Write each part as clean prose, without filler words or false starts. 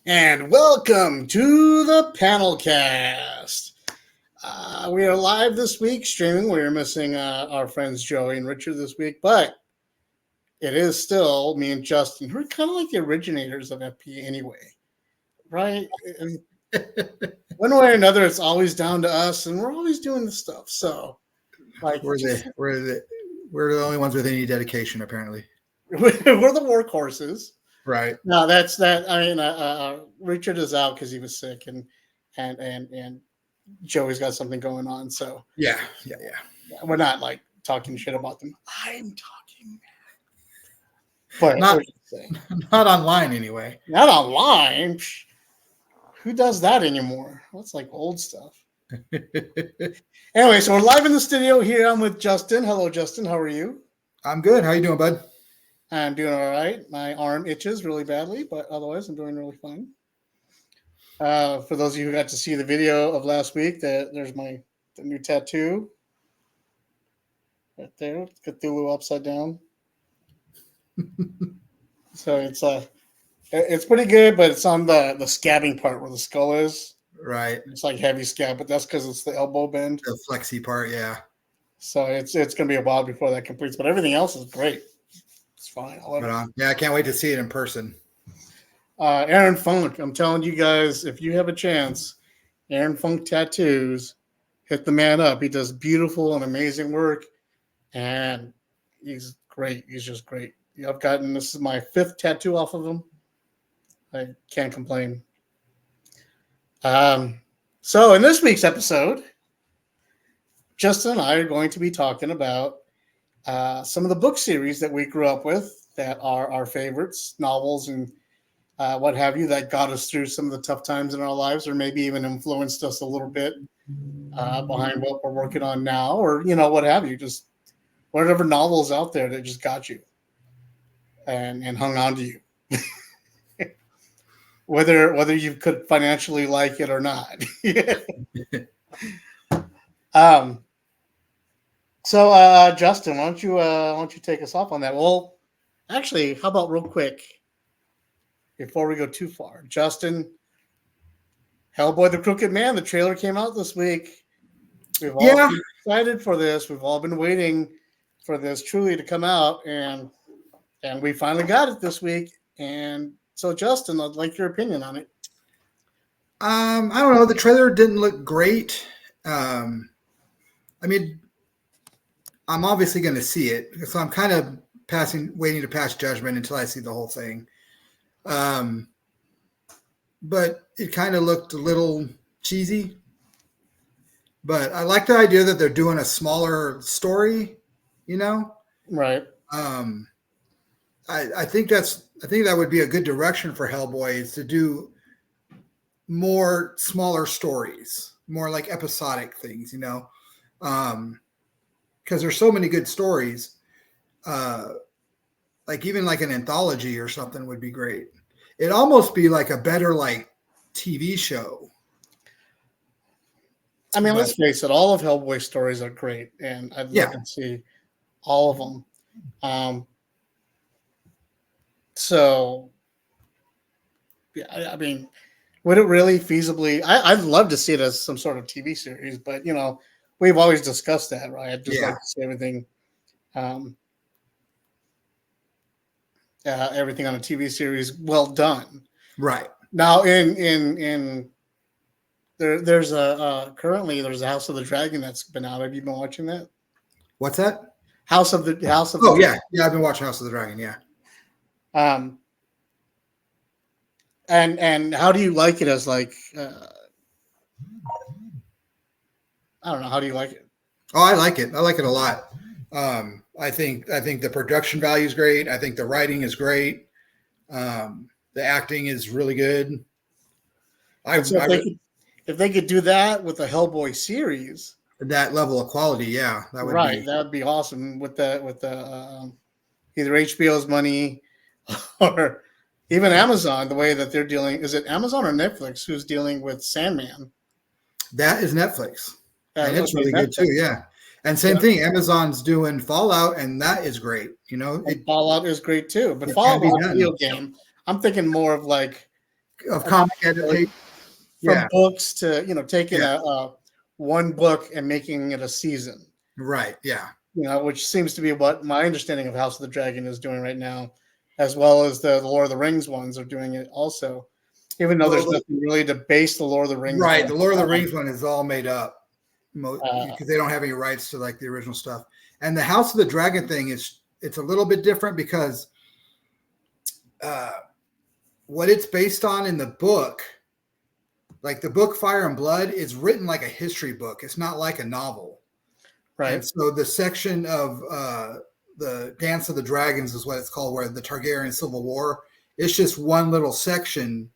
And welcome to the PanelCast. We are live this week streaming. We are missing our friends Joey and Richard this week, but it is still me and Justin, who are kind of like the originators of FP anyway, right? And one way or another, it's always down to us, and we're always doing the stuff. So, like, we're the only ones with any dedication, apparently. we're the workhorses. Right. No, that's that. I mean, Richard is out because he was sick, and Joey's got something going on. So Yeah. we're not like talking shit about them. I'm talking, but Not online anyway. Not online. Who does that anymore? That's like old stuff. Anyway, so we're live in the studio here. I'm with Justin. Hello, Justin. How are you? I'm good. How you doing, bud? I'm doing all right. My arm itches really badly, but otherwise I'm doing really fine. For those of you who got to see the video of last week, there's the new tattoo right there, Cthulhu upside down. So it's pretty good, but it's on the scabbing part where the skull is. Right. It's like heavy scab, but that's because it's the elbow bend. The flexy part, yeah. So it's gonna be a while before that completes, but everything else is great. It's fine. Yeah, I can't wait to see it in person. Aaron Funk, I'm telling you guys, if you have a chance, Aaron Funk Tattoos, hit the man up. He does beautiful and amazing work, and he's great. He's just great. This is my 5th tattoo off of him. I can't complain. So in this week's episode, Justin and I are going to be talking about some of the book series that we grew up with that are our favorites, novels and what have you, that got us through some of the tough times in our lives, or maybe even influenced us a little bit behind what we're working on now, or what have you, just whatever novels out there that just got you and hung on to you, whether you could financially like it or not. So Justin, why don't you take us off on that? Well, actually, how about real quick before we go too far, Justin, Hellboy the Crooked Man, the trailer came out this week. We've all been excited for this. We've all been waiting for this truly to come out, and we finally got it this week. And so, Justin, I'd like your opinion on it. I don't know. The trailer didn't look great. I mean, I'm obviously going to see it, so I'm kind of waiting to pass judgment until I see the whole thing. But it kind of looked a little cheesy. But I like the idea that they're doing a smaller story, Right. I think that would be a good direction for Hellboy, is to do more smaller stories, more like episodic things, because there's so many good stories. Like even like an anthology or something would be great. It'd almost be like a better like TV show. I mean, let's face it, all of Hellboy's stories are great, and I'd love to see all of them. So, yeah, I mean, would it really feasibly? I'd love to see it as some sort of TV series, but we've always discussed that, right? I'd just like to see everything, everything on a TV series well done. Right. Now, there's a House of the Dragon that's been out. Have you been watching that? What's that? House of the Oh, yeah. Yeah, I've been watching House of the Dragon, yeah. And how do you like it as like I don't know, how do you like it? Oh, I like it. I like it a lot. I think the production value is great. I think the writing is great. The acting is really good. If they could do that with a Hellboy series, that level of quality, that would be awesome. With the either HBO's money or even Amazon, the way that they're dealing. Is it Amazon or Netflix who's dealing with Sandman? That is Netflix, and it's really good too. Yeah, and same thing. Amazon's doing Fallout, and that is great. Fallout is great too, but Fallout is a video game. I'm thinking more of like of comic like, adaptation. from Yeah, books to taking yeah, a one book and making it a season. right. Yeah. Which seems to be what my understanding of House of the Dragon is doing right now, as well as the Lord of the Rings ones are doing it also. Even though Well, there's nothing really to base the Lord of the Rings right. book The Lord of the on. Rings one is all made up Uh, because they don't have any rights to like the original stuff. And the House of the Dragon thing it's a little bit different because uh, what it's based on in the book, like the book Fire and Blood, is written like a history book. It's not like a novel. And right. so the section of the Dance of the Dragons is what it's called, where the Targaryen Civil War. It's just one little section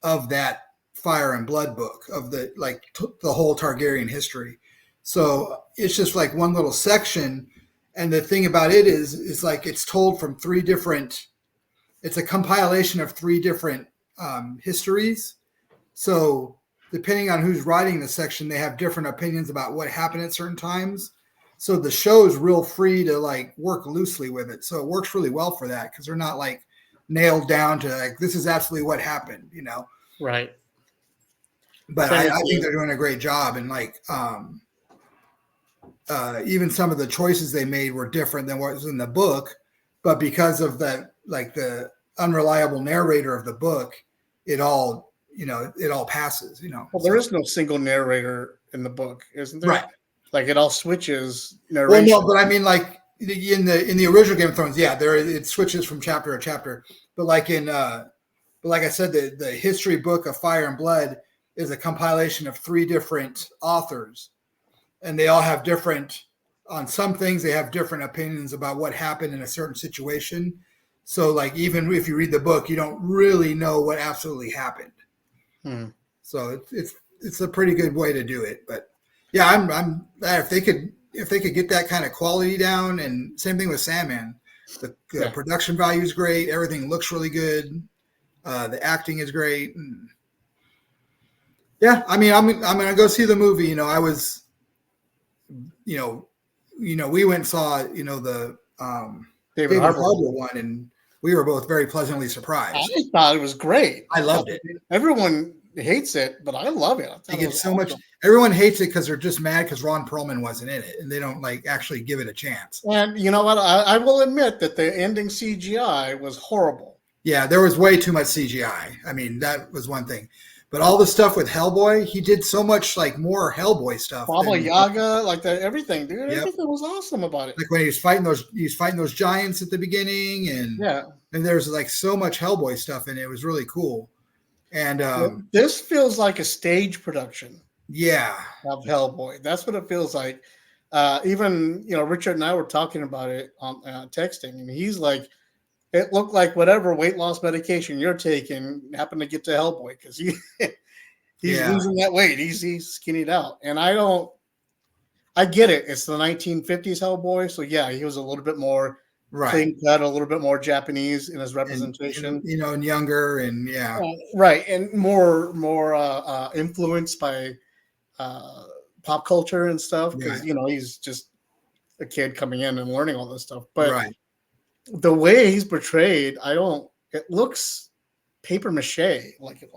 of that Fire and Blood book of the the whole Targaryen history. So it's just like one little section. And the thing about it is like it's told from three different. It's a compilation of three different histories. So depending on who's writing the section, they have different opinions about what happened at certain times. So the show is real free to like work loosely with it. So it works really well for that because they're not like nailed down to like this is absolutely what happened, Right. But Same I with think they're doing a great job, and like even some of the choices they made were different than what was in the book, but because of that, like the unreliable narrator of the book, it all it all passes. Well, there is no single narrator in the book, isn't there? Right. Like it all switches Well, narration. no, but I mean, like in the original Game of Thrones, yeah, there it switches from chapter to chapter. But like but like I said, the history book of Fire and Blood is a compilation of three different authors, and they all have different. On some things, they have different opinions about what happened in a certain situation. So, like, even if you read the book, you don't really know what absolutely happened. Hmm. So it's a pretty good way to do it. But yeah, I'm if they could get that kind of quality down, and same thing with Sandman. The Yeah. production value is great. Everything looks really good. The acting is great. And yeah, I mean, I'm gonna go see the movie. I was, we went and saw the David David Harbour. Harbour one, and we were both very pleasantly I surprised. thought it was great. I loved it. Everyone hates it, but I love it. I thought They it get was so much. awesome. Everyone hates it because they're just mad because Ron Perlman wasn't in it, and they don't like actually give it a chance. And you know what? I will admit that the ending CGI was horrible. Yeah, there was way too much CGI. I mean, that was one thing. But all the stuff with Hellboy, he did so much like more Hellboy stuff. Baba Yaga, like that, everything, dude. Yep. Everything was awesome about it. Like when he was fighting those giants at the beginning, and Yeah. and there's like so much Hellboy stuff in it. It was really cool. And This feels like a stage production yeah, of Hellboy. That's what it feels like. Even Richard and I were talking about it on texting, and he's like, it looked like whatever weight loss medication you're taking happened to get to Hellboy because he's losing that weight. He's skinnied out, and I get it. It's the 1950s Hellboy, so yeah, he was a little bit more clean cut, a little bit more Japanese in his representation, and younger, and yeah, right, and more influenced by pop culture and stuff because he's just a kid coming in and learning all this stuff, but the way he's portrayed, it looks paper mache. Like it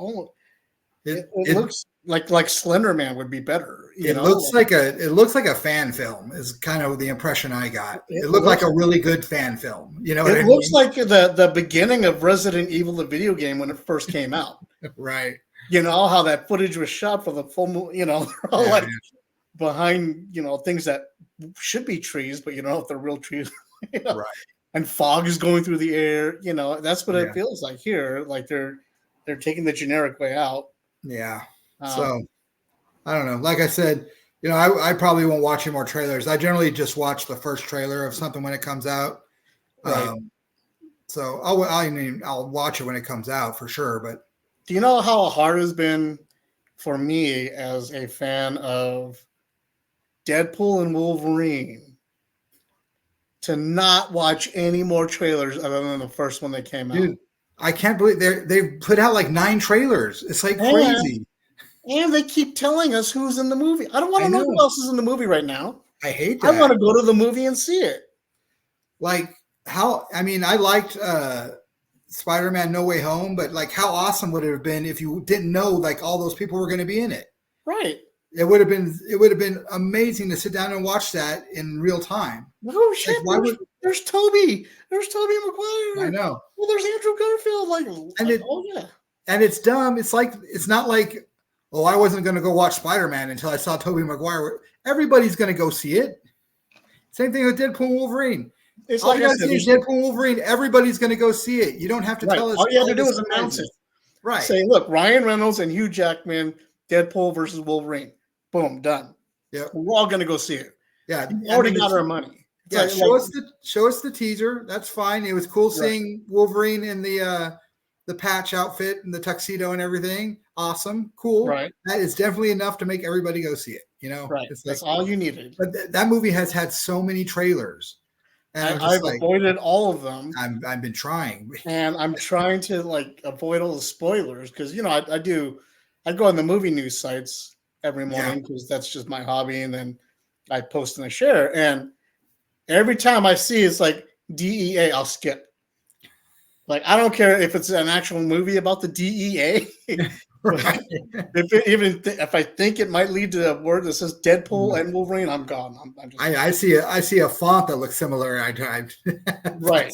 looks like Slender Man would be better. It looks like a fan film is kind of the impression I got. It looked like a really good fan film. It looks like the beginning of Resident Evil, the video game, when it first came out. Right. How that footage was shot for the full, like behind, things that should be trees, but you don't know if they're real trees. Right. And fog is going through the air. That's what it feels like here. Like they're taking the generic way out. Yeah. So I don't know. Like I said, I probably won't watch any more trailers. I generally just watch the first trailer of something when it comes out. Right. So I'll watch it when it comes out for sure. But do you know how hard it has been for me as a fan of Deadpool and Wolverine to not watch any more trailers other than the first one that came out? Dude, I can't believe they've put out like 9 trailers. It's like crazy. And they keep telling us who's in the movie. I don't want to know who else is in the movie right now. I hate that. I want to go to the movie and see it. Like I liked Spider-Man No Way Home, but like how awesome would it have been if you didn't know like all those people were going to be in it? Right. It would have been amazing to sit down and watch that in real time. Oh shit! Like, why would There's Toby. There's Toby I Maguire. know? Well, there's Andrew Garfield. And Oh yeah. and it's dumb. It's like it's not like, oh, I wasn't going to go watch Spider-Man until I saw Tobey Maguire. Everybody's going to go see it. Same thing with Deadpool and Wolverine. It's All like you I got to said. see is Deadpool and Wolverine. Everybody's going to go see it. You don't have to Right. tell us. All you have to all do the is announce it. surprises. Right. Say, look, Ryan Reynolds and Hugh Jackman, Deadpool versus Wolverine. Boom, done. Yeah. We're all gonna go see it. Yeah. We already got our money. Yeah. Show us the teaser. That's fine. It was cool seeing Wolverine in the patch outfit and the tuxedo and everything. Awesome. Cool. Right. That is definitely enough to make everybody go see it. You know, right. That's all you needed. But that movie has had so many trailers. And I've avoided all of them. I've been trying. And I'm trying to avoid all the spoilers because, I go on the movie news sites every morning because that's just my hobby. And then I post and I share. And every time I see it's like DEA, I'll skip. I don't care if it's an actual movie about the DEA. Right. If I think it might lead to a word that says Deadpool and Wolverine, I'm gone. I see a font that looks similar. I right.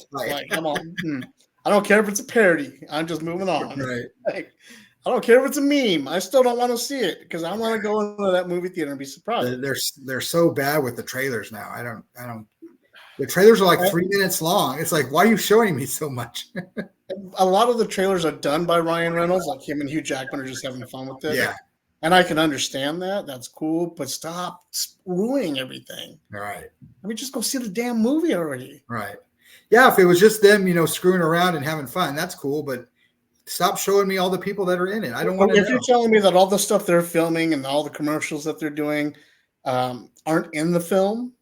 I'm all, I don't care if it's a parody. I'm just moving on. Right. I don't care if it's a meme. I still don't want to see it because I want to go into that movie theater and be surprised. They're so bad with the trailers now. I don't. The trailers are like 3 minutes long. It's like, why are you showing me so much? A lot of the trailers are done by Ryan Reynolds. Like him and Hugh Jackman are just having fun with it. Yeah. And I can understand that. That's cool. But stop ruining everything. All right. I mean, just go see the damn movie already. Right. Yeah, if it was just them, screwing around and having fun, that's cool. But stop showing me all the people that are in it. I don't want to know. If you're telling me that all the stuff they're filming and all the commercials that they're doing aren't in the film,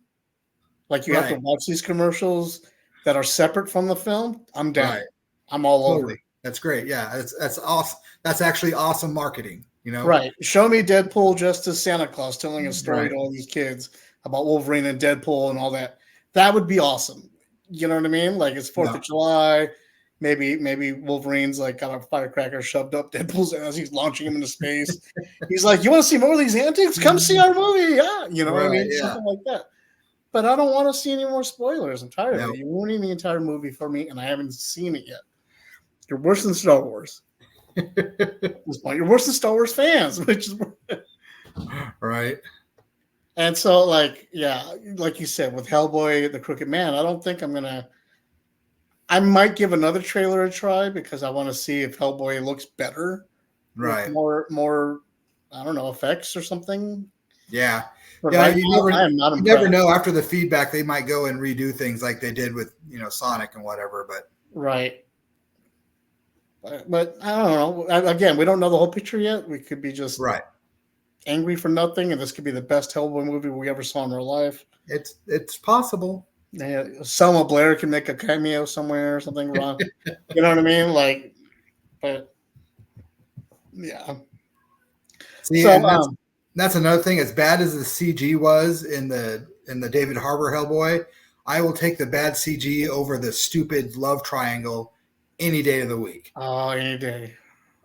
you have to watch these commercials that are separate from the film, I'm down. Right. I'm all over it. That's great. Yeah, that's awesome. That's actually awesome marketing, Right. Show me Deadpool just as Santa Claus telling a story to all these kids about Wolverine and Deadpool and all that. That would be awesome. You know what I mean? It's 4th of July. Maybe Wolverine's got a firecracker shoved up Deadpool's ass. He's launching him into space. He's like, you want to see more of these antics? Come see our movie. Yeah. You know what I mean? Yeah. Something like that. But I don't want to see any more spoilers. I'm tired of it. You're ruining the entire movie for me, and I haven't seen it yet. You're worse than Star Wars. At this point, you're worse than Star Wars fans, which is right. And so, like you said, with Hellboy, the Crooked Man, I don't think I'm gonna. I might give another trailer a try because I want to see if Hellboy looks better, right? More, I don't know, effects or something. Yeah. But yeah, you never know. After the feedback, they might go and redo things like they did with Sonic and whatever. But right. But I don't know. Again, we don't know the whole picture yet. We could be just angry for nothing, and this could be the best Hellboy movie we ever saw in our life. It's possible. Yeah, Selma Blair can make a cameo somewhere or something wrong. You know what I mean? But yeah. See, so, that's another thing. As bad as the CG was in the David Harbour Hellboy, I will take the bad CG over the stupid love triangle any day of the week. Oh, any day.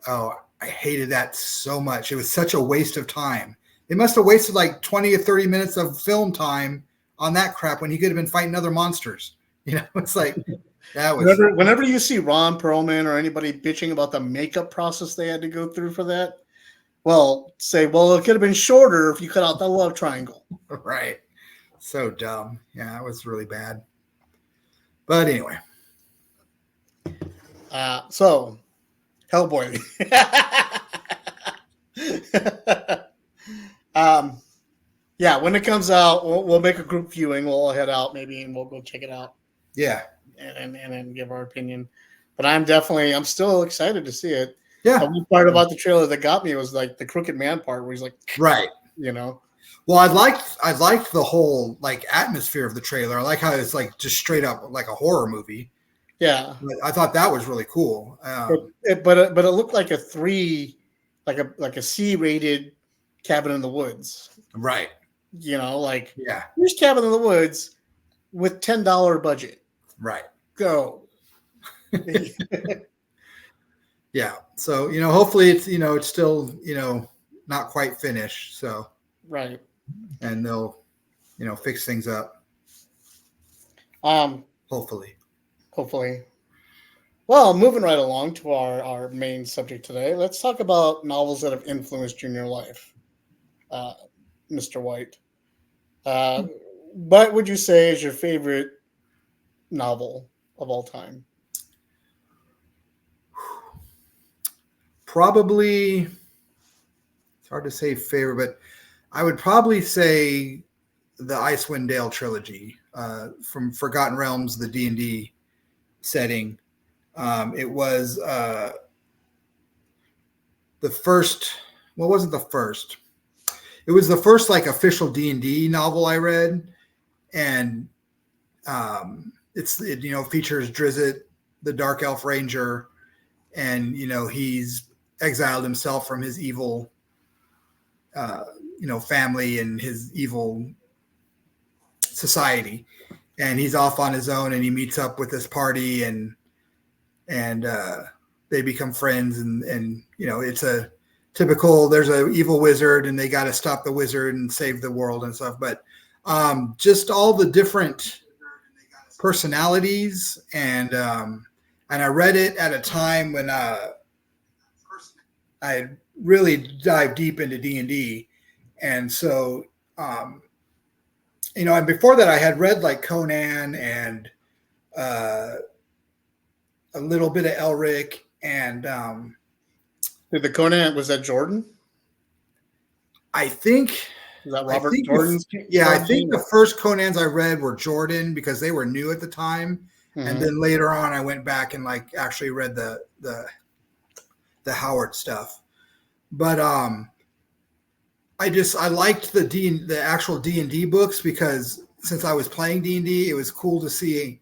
Oh, I hated that so much. It was such a waste of time. They must have wasted 20 or 30 minutes of film time on that crap when he could have been fighting other monsters. It's like that was. Whenever you see Ron Perlman or anybody bitching about the makeup process they had to go through for that, it could have been shorter if you cut out the love triangle. Right. So dumb. Yeah, it was really bad. But anyway. So Hellboy. Yeah, when it comes out, we'll make a group viewing. We'll all head out maybe and we'll go check it out. Yeah. And then give our opinion. But I'm still excited to see it. Yeah. The one part about the trailer that got me was the Crooked Man part where he's like, right. Well, I liked the whole atmosphere of the trailer. I like how it's just straight up like a horror movie. Yeah. But I thought that was really cool. But it looked like a a C-rated Cabin in the Woods. Right. Here's Cabin in the Woods with $10 budget. Right. Go. Yeah. So, hopefully it's still, not quite finished. So, Right. and they'll, fix things up. Um, Hopefully. Hopefully. Well, moving right along to our main subject today, let's talk about novels that have influenced you in your life, uh, Mr. White. What would you say is your favorite novel of all time? Probably, it's hard to say favorite, but I would probably say the Icewind Dale trilogy from Forgotten Realms, the D&D setting. It was the first. What wasn't the first? It was the first like official D&D novel I read, and it features Drizzt, the Dark Elf Ranger, and he's exiled himself from his evil uh, family and his evil society, and he's off on his own, and he meets up with this party, and they become friends, and it's a typical. There's a evil wizard, and they got to stop the wizard and save the world and stuff. But just all the different personalities, and I read it at a time when I really dived deep into D&D, and so um, and before that I had read like Conan and uh, a little bit of Elric, and Did the Conan, was that Jordan? I think Was that I Robert think Jordan's? I think the first Conans I read were Jordan because they were new at the time, and Mhm. then later on I went back and like actually read the Howard stuff. But I liked the actual D&D books because since I was playing D&D, it was cool to see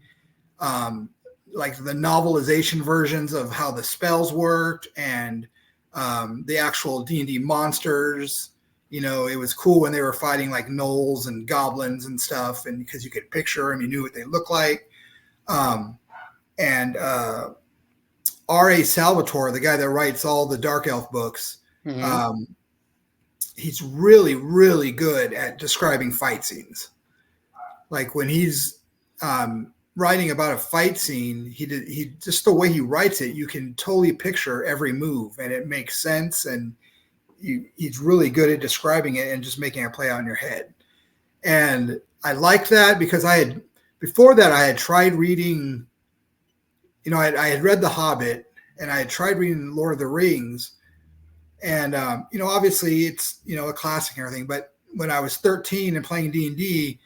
um, like the novelization versions of how the spells worked and the actual D&D monsters. It was cool when they were fighting like gnolls and goblins and stuff, and because you could picture them, you knew what they looked like. And R.A. Salvatore, the guy that writes all the Dark Elf books, Mhm. um, he's really, really good at describing fight scenes. Like when he's writing about a fight scene, he just the way he writes it, you can totally picture every move, and it makes sense. And he's really good at describing it and just making it play out in your head. And I liked that because before that I had tried reading. I had read The Hobbit, and I had tried reading Lord of the Rings, and obviously it's a classic and everything. But when I was 13 and playing D&D,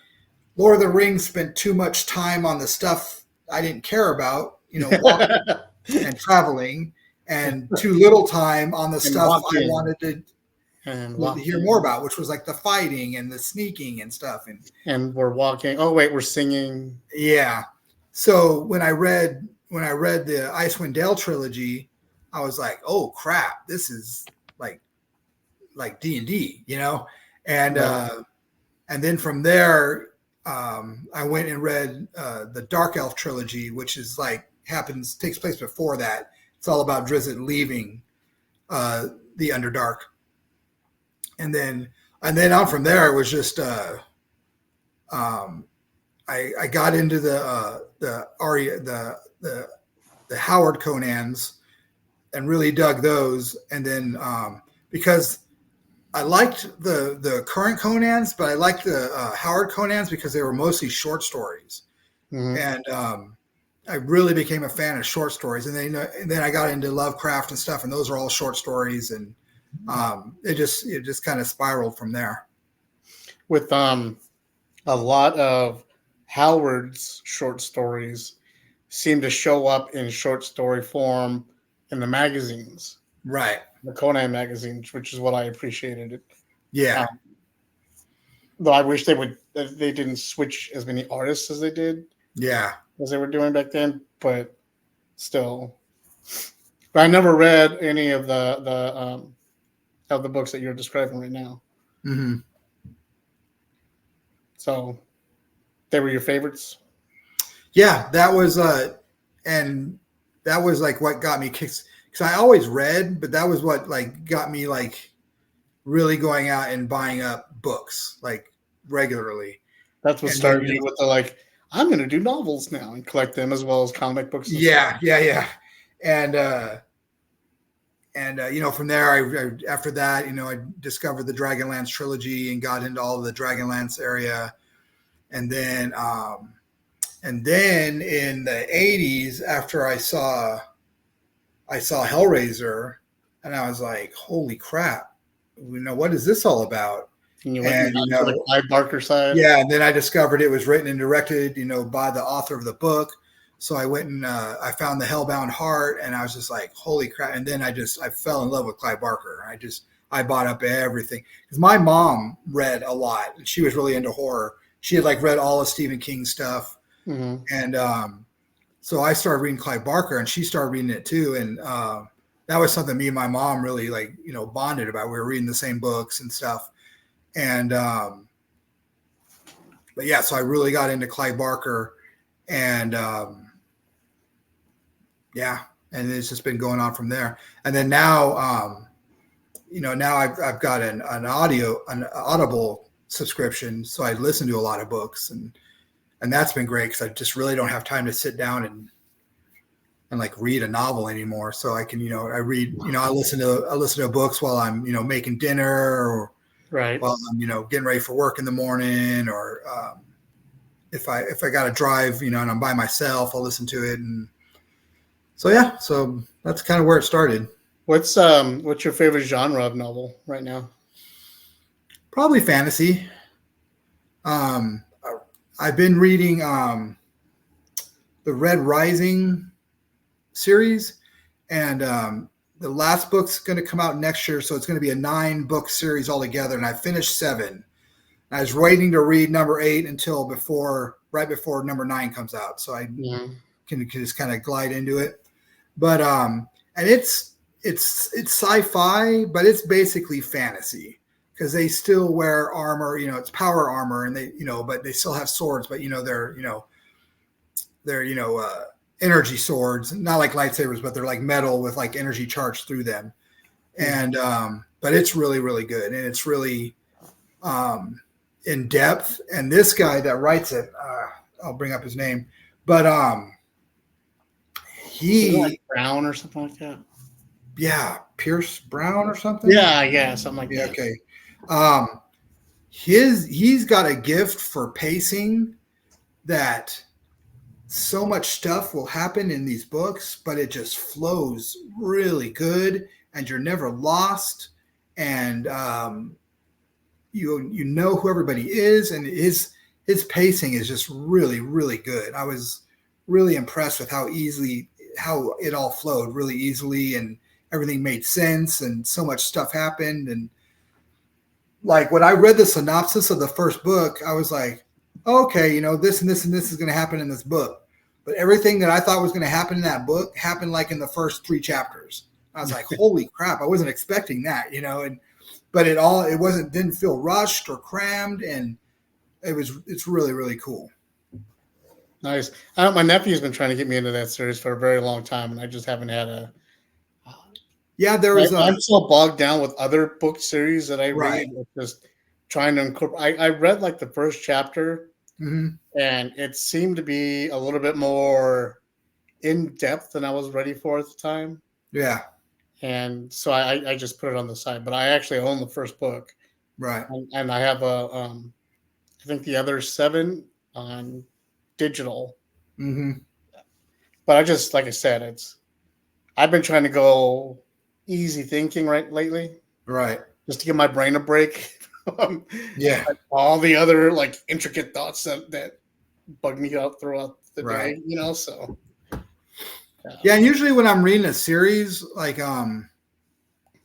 Lord of the Rings spent too much time on the stuff I didn't care about, walking and traveling, and too little time on the And stuff I walking wanted to and hear more walking about, which was like the fighting and the sneaking and stuff. And and we're walking. Oh wait, we're singing. yeah, so when I read the Icewind Dale trilogy, I was like, oh crap, this is like D&D, and Right. and then from there, I went and read the Dark Elf trilogy, which is like takes place before that. It's all about Drizzt leaving the Underdark, and then on from there, it was just um, I got into the Arya the Howard Conans and really dug those, and then because I liked the current Conans, but I liked the Howard Conans because they were mostly short stories, Mhm. and I really became a fan of short stories. And then I got into Lovecraft and stuff, and those are all short stories, and it just kind of spiraled from there. With a lot of Howard's short stories seem to show up in short story form in the magazines, Right? the Conan magazines, which is what I appreciated. Yeah. Um, though I wish they didn't switch as many artists as they did Yeah. as they were doing back then, but still. But I never read any of the books that you're describing right now. Hmm. So they were your favorites. Yeah. That was and that was like what got me kicks, because I always read, but that was what like got me like really going out and buying up books like regularly. That's what And then, started you with the like, I'm going to do novels now and collect them as well as comic books. And yeah, and from there, I after that, I discovered the Dragonlance trilogy and got into all of the Dragonlance area, and then in the '80s, after I saw Hellraiser, and I was like, holy crap, what is this all about? And you went to the Clive Barker side. Yeah, and then I discovered it was written and directed, by the author of the book. So I went and I found the Hellbound Heart, and I was just like, holy crap. And then I fell in love with Clive Barker. I bought up everything. Because my mom read a lot, and she was really into horror. She had like read all of Stephen King's stuff. Mm-hmm. And so I started reading Clive Barker, and she started reading it too. And that was something me and my mom really bonded about. We were reading the same books and stuff. And but yeah, so I really got into Clive Barker, and and it's just been going on from there. And then now, now I've got an Audible subscription, so I listen to a lot of books, and that's been great because I just really don't have time to sit down and like read a novel anymore. So I can, I read, I listen to books while I'm, making dinner, or right while I'm, getting ready for work in the morning, or if I got to drive, and I'm by myself, I'll listen to it. And so, yeah, so that's kind of where it started. What's your favorite genre of novel right now? Probably fantasy. I've been reading the Red Rising series, and the last book's going to come out next year, so it's going to be a 9-book series altogether, and I finished 7. I was waiting to read number 8 until right before number 9 comes out, so I can just kind of glide into it. But and it's sci-fi, but it's basically fantasy, because they still wear armor. It's power armor, and they but they still have swords. But they're energy swords, not like lightsabers, but they're like metal with like energy charged through them. And but it's really, really good, and it's really in depth. And this guy that writes it, I'll bring up his name, but he like Brown or something like that. Yeah, Pierce Brown or something. Yeah, something like that. Okay. He's got a gift for pacing, that so much stuff will happen in these books, but it just flows really good, and you're never lost, and you know who everybody is, and his pacing is just really, really good. I was really impressed with how it all flowed really easily, and everything made sense, and so much stuff happened. And like when I read the synopsis of the first book, I was like, okay, this and this and this is going to happen in this book. But everything that I thought was going to happen in that book happened like in the first 3 chapters. I was like, holy crap, I wasn't expecting that, but didn't feel rushed or crammed, and it's really, really cool. Nice. My nephew's been trying to get me into that series for a very long time, and I just haven't had a. Yeah, there was. I'm so bogged down with other book series that I read. Just trying to incorporate. I read like the first chapter, and it seemed to be a little bit more in depth than I was ready for at the time. Yeah. And so I just put it on the side, but I actually own the first book. Right. And I have I think the other 7 on digital. But I just, like I said, I've been trying to go easy thinking lately. Right. Just to give my brain a break. Yeah. Like all the other like intricate thoughts that bug me out throughout the day, so. Yeah, and usually when I'm reading a series, like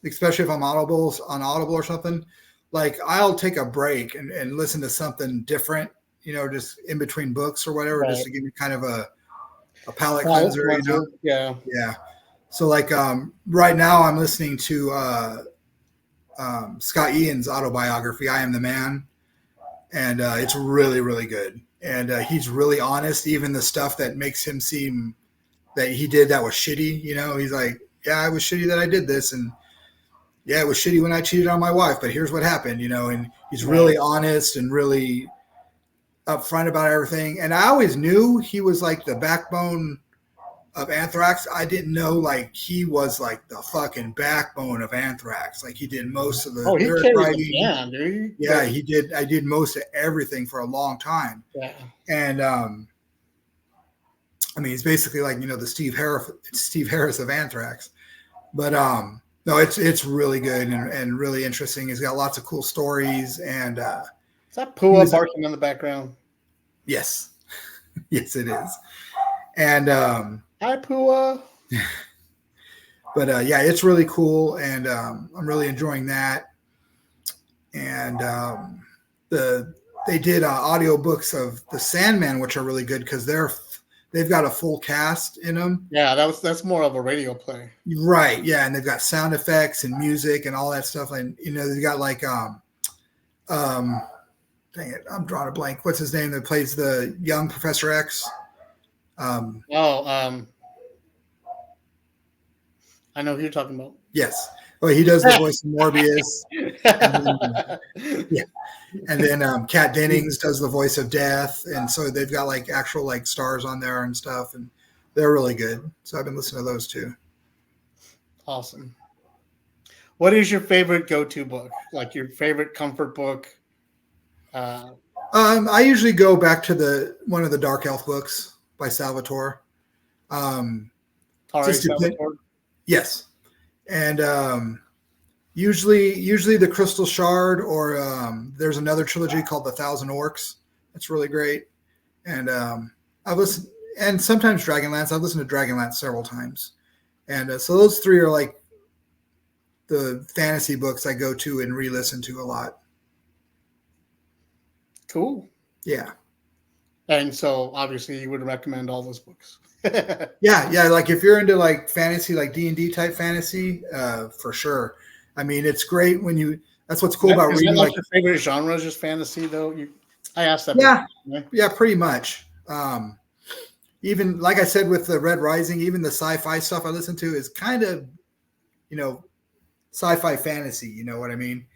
especially if I'm on Audible or something, like I'll take a break and listen to something different, just in between books or whatever, just to give me kind of a palate cleanser, Yeah. Yeah. So like right now I'm listening to Scott Ian's autobiography, I Am the Man, and it's really, really good. And he's really honest, even the stuff that makes him seem that he did that was shitty. He's like, yeah, it was shitty that I did this, and yeah, it was shitty when I cheated on my wife, but here's what happened. And he's really honest and really upfront about everything. And I always knew he was like the backbone of Anthrax. I didn't know like he was like the fucking backbone of Anthrax. Like he did most of the he lyric carries writing. the band, dude. Yeah, he did. I did most of everything for a long time. Yeah. And I mean, he's basically like the Steve Harris of Anthrax. But no, it's really good and really interesting. He's got lots of cool stories. And is that Pua barking in the background? Yes, yes, it is. And hi, Pua. But yeah, it's really cool, and I'm really enjoying that. And they did audiobooks of the Sandman, which are really good because they've got a full cast in them. Yeah, that's more of a radio play. Right. Yeah, and they've got sound effects and music and all that stuff. And they've got like dang it, I'm drawing a blank. What's his name that plays the young Professor X? I know who you're talking about. Yes. Well, he does the voice of Morbius. And then Kat Dennings does the voice of Death. And so they've got like actual like stars on there and stuff. And they're really good. So I've been listening to those too. Awesome. What is your favorite go-to book? Like your favorite comfort book? I usually go back to one of the Dark Elf books by Salvatore. Salvatore? Yes. And usually the Crystal Shard, or there's another trilogy called The Thousand Orcs. That's really great. And I've listened, and sometimes Dragonlance. I've listened to Dragonlance several times. And so those three are like the fantasy books I go to and re-listen to a lot. Cool. Yeah. And so obviously you would recommend all those books. Yeah. Like if you're into like fantasy, like D&D type fantasy, for sure. I mean, it's great when that's what's cool about reading. Like your favorite genre is just fantasy though? I asked that. Yeah. Before, right? Yeah, pretty much. Even like I said, with the Red Rising, even the sci-fi stuff I listen to is kind of, sci-fi fantasy. You know what I mean?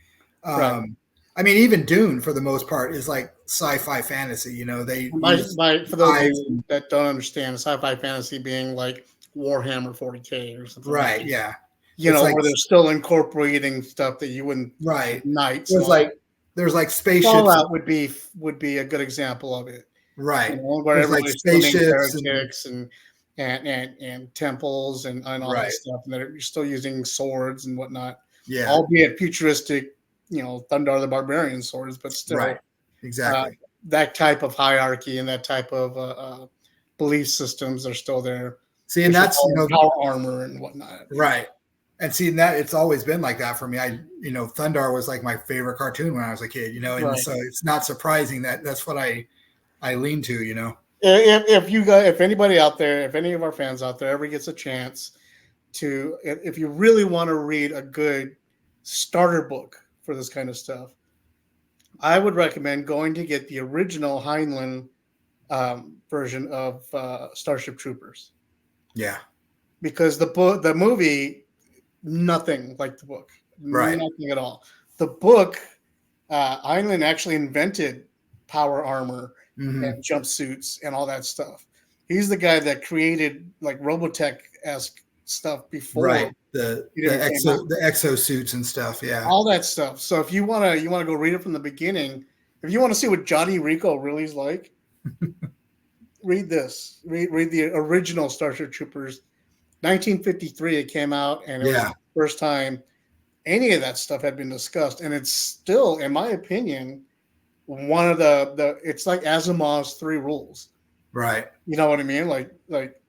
Right. I mean, even Dune, for the most part, is like sci-fi fantasy. For those of you that don't understand, sci-fi fantasy being like Warhammer 40K or something. Right. Like yeah. Where they're still incorporating stuff that you wouldn't. Right. Knights. There's like spaceships. Fallout would be a good example of it. Right. Where everybody's like spaceships and temples and all that stuff, and you're still using swords and whatnot. Yeah. Albeit futuristic, Thundar the Barbarian swords, but still, right. Exactly. That type of hierarchy and that type of belief systems are still there. See, and that's power armor and whatnot. Right. And see, that it's always been like that for me. Thundar was like my favorite cartoon when I was a kid. And so it's not surprising that that's what I lean to. If anybody out there, if any of our fans out there ever gets a chance to, if you really want to read a good starter book for this kind of stuff, I would recommend going to get the original Heinlein version of Starship Troopers. Yeah, because the movie, nothing like the book, right? Nothing at all. The book, Heinlein actually invented power armor and jumpsuits and all that stuff. He's the guy that created like Robotech-esque stuff before, right? The exosuits and stuff, yeah, all that stuff. So if you want to go read it from the beginning, if you want to see what Johnny Rico really is like, read this. Read the original Starship Troopers, 1953. It came out, and it was the first time any of that stuff had been discussed, and it's still, in my opinion, one of the it's like Asimov's 3 rules, right? You know what I mean? Like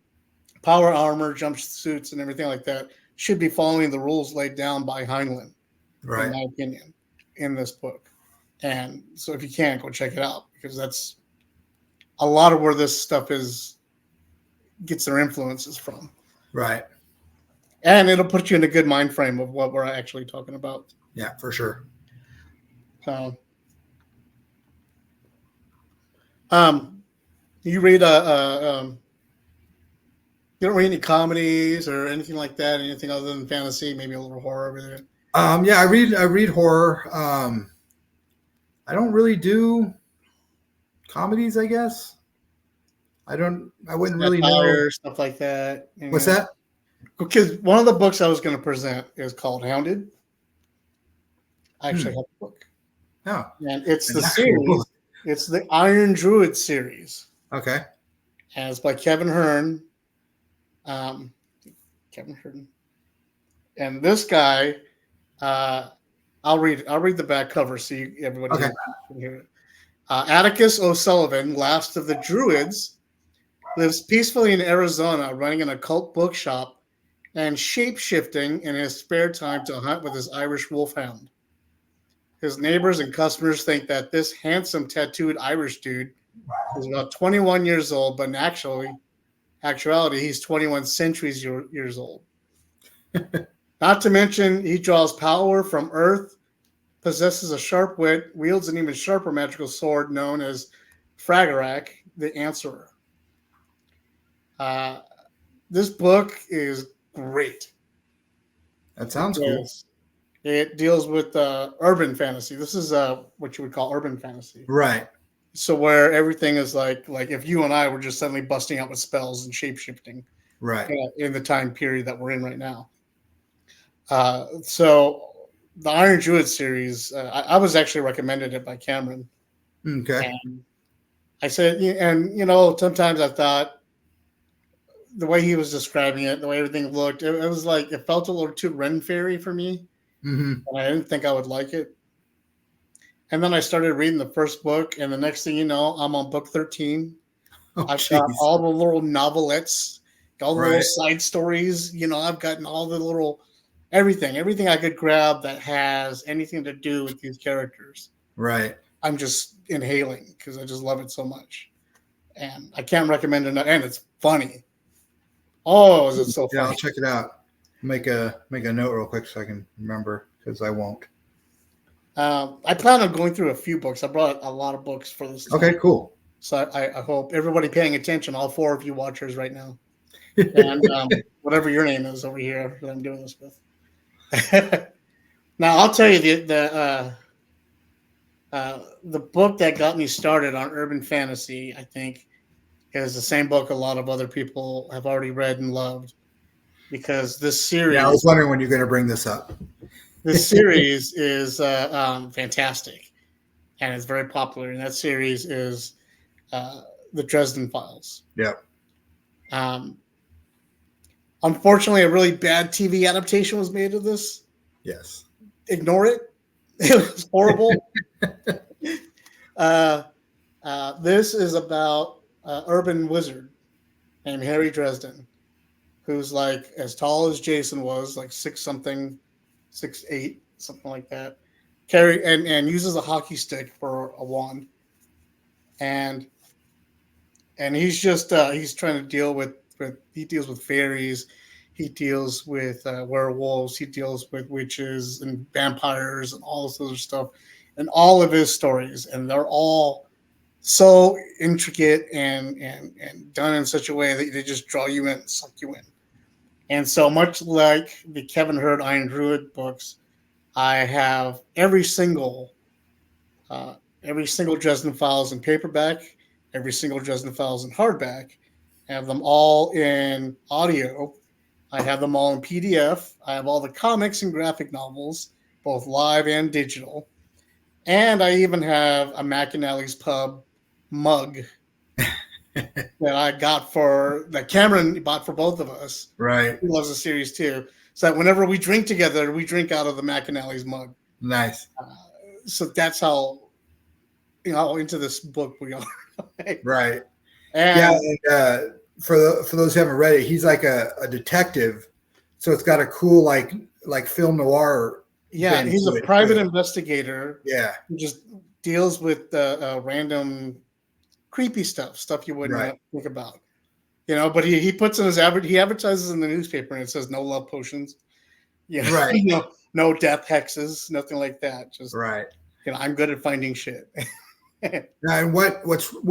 power armor, jumpsuits, and everything like that should be following the rules laid down by Heinlein, right? In my opinion, in this book. And so, if you can't, go check it out, because that's a lot of where this stuff gets their influences from, right? And it'll put you in a good mind frame of what we're actually talking about. Yeah, for sure. So, you read You don't read any comedies or anything like that? Anything other than fantasy? Maybe a little horror over there? Yeah, I read horror. I don't really do comedies, I guess. I wouldn't really know. Satire, stuff like that. What's that? Because one of the books I was going to present is called Hounded. I actually Hmm. have the book. Oh, And it's an the actual series. book. It's the Iron Druid series. Okay. And it's by Kevin Hearn. Um, Kevin Hearn. And this guy, uh, I'll read the back cover so everybody Okay. can hear it. Atticus O'Sullivan, last of the Druids, lives peacefully in Arizona, running an occult bookshop and shape-shifting in his spare time to hunt with his Irish wolfhound. His neighbors and customers think that this handsome tattooed Irish dude is about 21 years old, but in actuality, he's 21 centuries years old. Not to mention, he draws power from Earth, possesses a sharp wit, wields an even sharper magical sword known as Fragarak, the Answerer. Uh, this book is great That sounds cool. because it deals with urban fantasy. This is what you would call urban fantasy. Right. So where everything is like if you and I were just suddenly busting out with spells and shape shifting Right. in the time period that we're in right now. So the Iron Druid series, I was actually recommended it by Cameron, Okay. and I said, and sometimes I thought the way he was describing it, the way everything looked, it was like it felt a little too Ren Fairy for me, Mm-hmm. and I didn't think I would like it. And then I started reading the first book, and the next thing you know, I'm on book 13. Oh, I've got jeez. all the little novelettes, all the little Right. side stories. I've gotten all the little everything I could grab that has anything to do with these characters. Right. I'm just inhaling because I just love it so much, and I can't recommend it enough. And it's funny. Oh, is it so Yeah, I'll funny? check it out. Make a note real quick so I can remember because I won't. I plan on going through a few books. I brought a lot of books for this time. Okay, cool. So I hope everybody paying attention, all four of you watchers right now, and whatever your name is over here that I'm doing this with. Now I'll tell you the book that got me started on urban fantasy. I think is the same book a lot of other people have already read and loved because Yeah, I was wondering when you're going to bring this up. this series is fantastic and it's very popular. And that series is the Dresden Files. Yeah. Unfortunately, a really bad TV adaptation was made of this. Yes. Ignore it. It was horrible. This is about an urban wizard named Harry Dresden, who's like as tall as Jason was, like 6 something, 6'8", something like that. And uses a hockey stick for a wand, and he's just he's trying to deal with he deals with fairies, he deals with werewolves, he deals with witches and vampires and all this other stuff, and all of his stories, and they're all so intricate and done in such a way that they just draw you in, suck you in. And so much like the Kevin Hearn Iron Druid books, I have every single Dresden Files in paperback, every single Dresden Files in hardback. I have them all in audio. I have them all in PDF. I have all the comics and graphic novels, both live and digital. And I even have a McAnally's Pub mug that Cameron bought for both of us. Right. He loves the series too. So that whenever we drink together, we drink out of the McAnally's mug. Nice. So that's how into this book we are. Right. And and for those who haven't read it, he's like a detective, so it's got a cool like film noir. yeah, he's a private investigator. Yeah. Who just deals with random creepy stuff you wouldn't think about. But he puts in his he advertises in the newspaper and it says no love potions. Yeah. Right. No death hexes, nothing like that. Just right. I'm good at finding shit. And what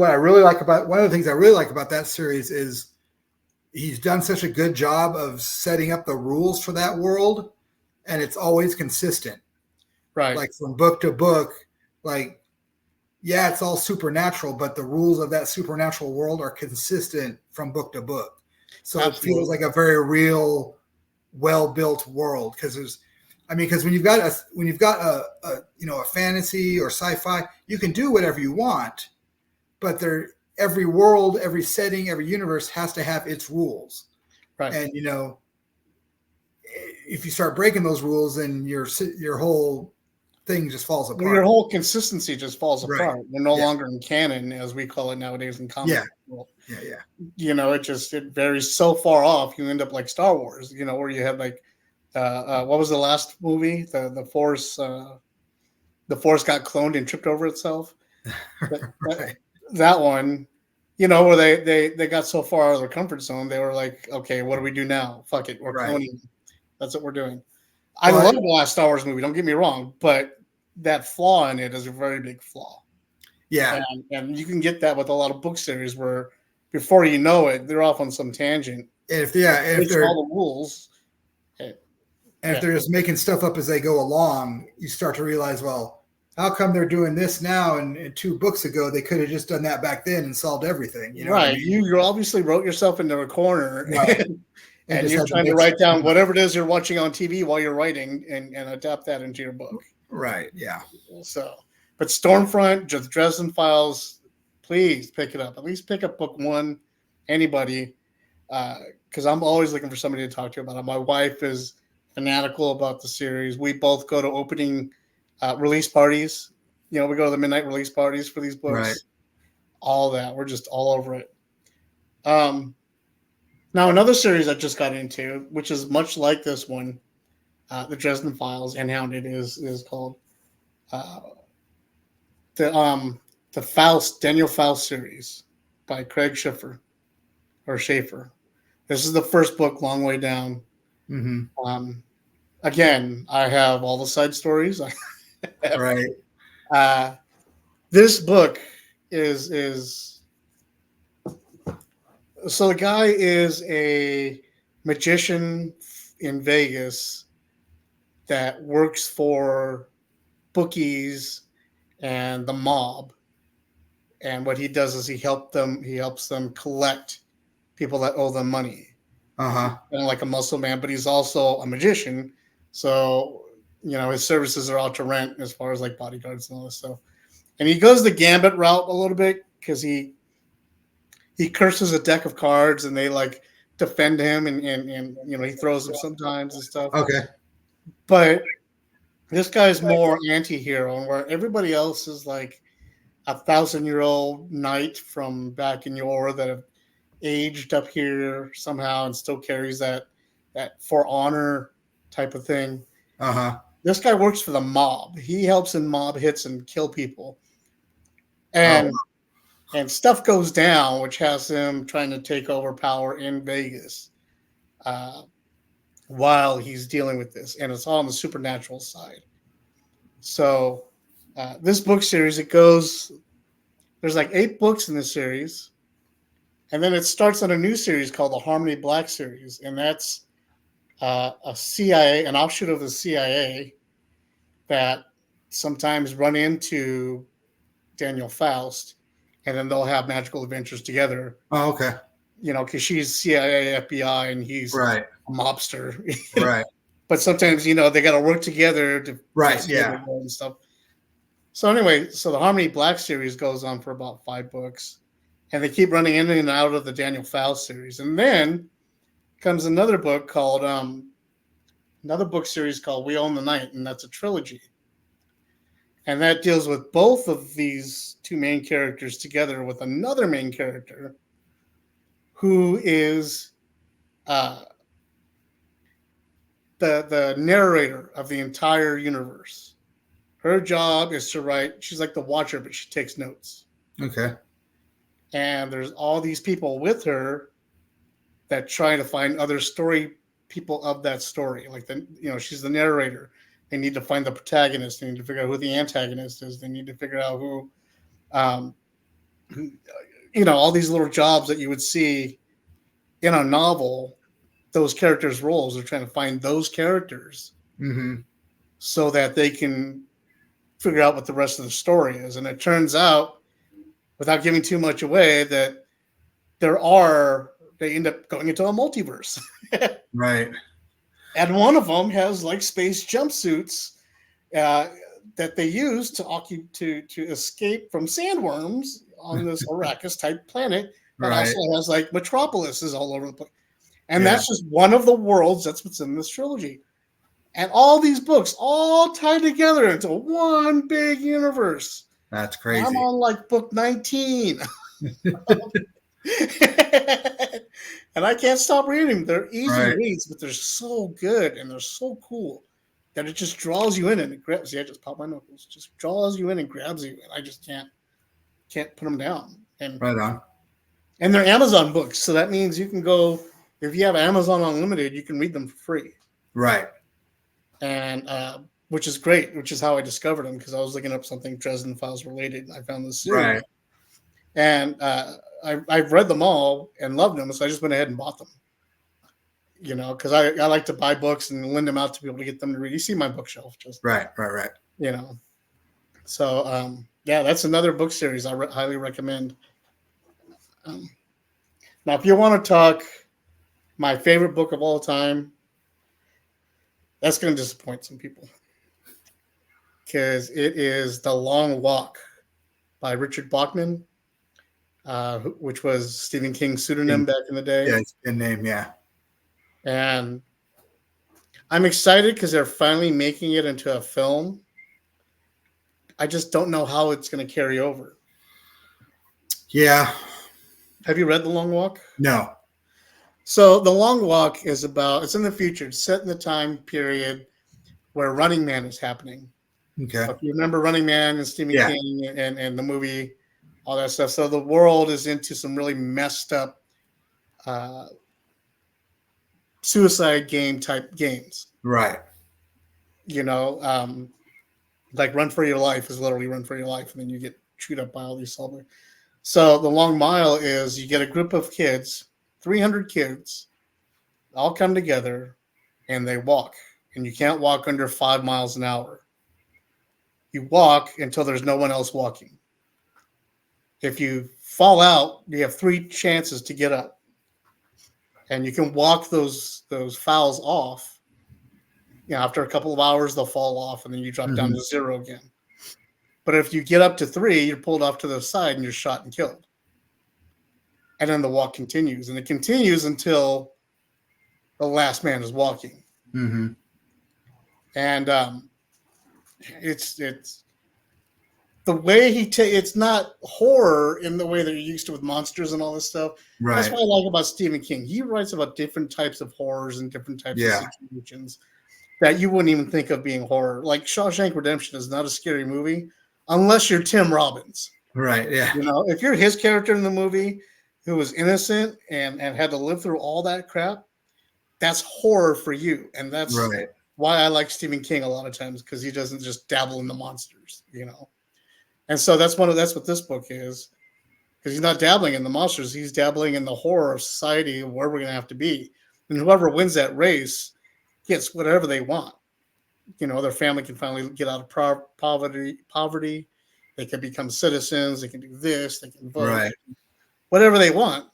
I really like about one of the things I really like about that series is he's done such a good job of setting up the rules for that world, and it's always consistent. Right. Like from book to book, like yeah, it's all supernatural, but the rules of that supernatural world are consistent from book to book. So it feels Absolutely. like a very real, well-built world. Because when you've got a fantasy or sci-fi, you can do whatever you want, but every world, every setting, every universe has to have its rules. Right. And if you start breaking those rules, then your whole thing just falls Well, your apart. whole consistency just falls Right. apart. We're no Yeah. longer in canon, as we call it nowadays in comic Yeah. world. Yeah. It varies so far off. You end up like Star Wars, where you had like, what was the last movie? The Force, the Force got cloned and tripped over itself. That, that, Right. that one, where they got so far out of their comfort zone, they were like, okay, what do we do now? Fuck it, we're Right. cloning. That's what we're doing. I Well, love the last Star Wars movie. Don't get me wrong, but that flaw in it is a very big flaw. yeah. And you can get that with a lot of book series where before you know it, they're off on some tangent. And It's all the rules. if Yeah. they're just making stuff up as they go along, you start to realize, well, how come they're doing this now? And 2 books ago, they could have just done that back then and solved everything. You know what I Right. mean? You obviously wrote yourself into a corner Right. and just you're had to trying to make write down something up. whatever it is you're watching on TV while you're writing and adapt that into your book. Right. Yeah. So, but Stormfront, just Dresden Files, please pick it up. At least pick up book 1, anybody, because I'm always looking for somebody to talk to about it. My wife is fanatical about the series. We both go to opening release parties. We go to the midnight release parties for these Right. books. All that. We're just all over it. Now, another series I just got into, which is much like this one, the Dresden Files and Hounded, is called uh, the Faust Daniel Faust series by Craig Schiffer or Schaefer. This is the first book, long way down. Mm-hmm. Again, I have all the side stories. Right. This book is so the guy is a magician in Vegas that works for bookies and the mob. And what he does is he helps them collect people that owe them money. Uh-huh. Kind of like a muscle man, but he's also a magician. So, his services are out to rent as far as like bodyguards and all this stuff. And he goes the gambit route a little bit because he curses a deck of cards and they like defend him and he throws them sometimes and stuff. Okay. But this guy's more anti-hero, where everybody else is like 1,000-year-old knight from back in yore that have aged up here somehow and still carries that for honor type of thing. Uh-huh. This guy works for the mob. He helps in mob hits and kill people. Oh. And stuff goes down, which has him trying to take over power in Vegas while he's dealing with this. And it's all on the supernatural side. So this book series, there's like 8 books in this series. And then it starts on a new series called the Harmony Black series. And that's a CIA, an offshoot of the CIA that sometimes run into Daniel Faust, and then they'll have magical adventures together. Oh, okay. Because she's CIA, FBI, and he's Right. a mobster. Right. But sometimes, they got to work together to Right. see Yeah. and stuff. So anyway, the Harmony Black series goes on for about 5 books, and they keep running in and out of the Daniel Faust series. And then comes another book series called We Own the Night, and that's a trilogy. And that deals with both of these 2 main characters together with another main character who is the narrator of the entire universe. Her job is to write. She's like the watcher, but she takes notes. Okay. And there's all these people with her that try to find other story people of that story. Like she's the narrator. They need to find the protagonist. They need to figure out who the antagonist is. They need to figure out who all these little jobs that you would see in a novel those characters' roles. They're trying to find those characters so that they can figure out what the rest of the story is. And it turns out, without giving too much away, that they end up going into a multiverse. Right. And one of them has like space jumpsuits uh, that they use to escape from sandworms on this Arrakis type planet that Right. also has like metropolises all over the place. And Yeah. that's just one of the worlds. That's what's in this trilogy. And all these books all tie together into one big universe. That's And I'm crazy. on like book 19. And I can't stop reading them. They're easy Right. reads, but they're so good and they're so cool that it just draws you in and it grabs. See, I just pop my knuckles. Just draws you in and grabs you, and I just can't put them down. Right on. And they're Amazon books, so that means you can go if you have Amazon Unlimited, you can read them for free. Right. And which is great, which is how I discovered them because I was looking up something Dresden Files related, and I found this series. Right. And I've read them all and loved them, so I just went ahead and bought them. You know, because I like to buy books and lend them out to people to get them to read. You see my bookshelf, just Right. you know. So yeah, that's another book series I highly recommend. Now, if you want to talk my favorite book of all time, that's going to disappoint some people because it is The Long Walk by Richard Bachman, which was Stephen King's pseudonym back in the day. Yeah, it's a good name. Yeah. And I'm excited because they're finally making it into a film. I just don't know how it's going to carry over. Yeah. Have you read The Long Walk? No. So The Long Walk is it's in the future. It's set in the time period where Running Man is happening. Okay. So if you remember Running Man and Stephen King and the movie, all that stuff. So the world is into some really messed up suicide game type games. Right. You know, like Run for Your Life is literally Run for Your Life, and then you get chewed up by all these soldiers. So the Long Mile is you get a group of kids, 300 kids, all come together, and they walk. And you can't walk under 5 miles an hour. You walk until there's no one else walking. If you fall out, you have 3 chances to get up. And you can walk those fouls off. You know, after a couple of hours, they'll fall off, and then you drop down to 0 again. But if you get up to 3, you're pulled off to the side, and you're shot and killed. And then the walk continues. And it continues until the last man is walking. Mm-hmm. And it's the way it's not horror in the way that you're used to with monsters and all this stuff. Right. That's what I like about Stephen King. He writes about different types of horrors and different types of situations that you wouldn't even think of being horror. Like Shawshank Redemption is not a scary movie unless you're Tim Robbins. Right. Yeah. You know, if you're his character in the movie who was innocent and had to live through all that crap, that's horror for you. And that's why I like Stephen King a lot of times, because he doesn't just dabble in the monsters, you know. And so that's what this book is, because he's not dabbling in the monsters. He's dabbling in the horror of society, of where we're going to have to be. And whoever wins that race gets whatever they want. You know, their family can finally get out of poverty. They can become citizens. They can do this. They can vote. Whatever they want.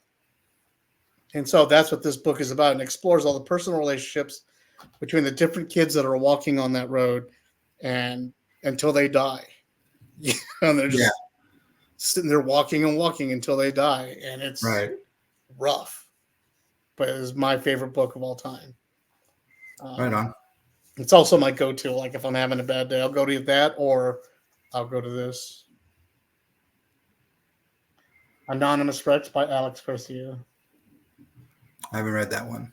And so that's what this book is about, and explores all the personal relationships between the different kids that are walking on that road and until they die. And they're just sitting there walking and walking until they die. And it's rough. But it is my favorite book of all time. Right on. It's also my go-to. Like if I'm having a bad day, I'll go to that, or I'll go to this. Anonymous Rex by Alex Garcia. I haven't read that one.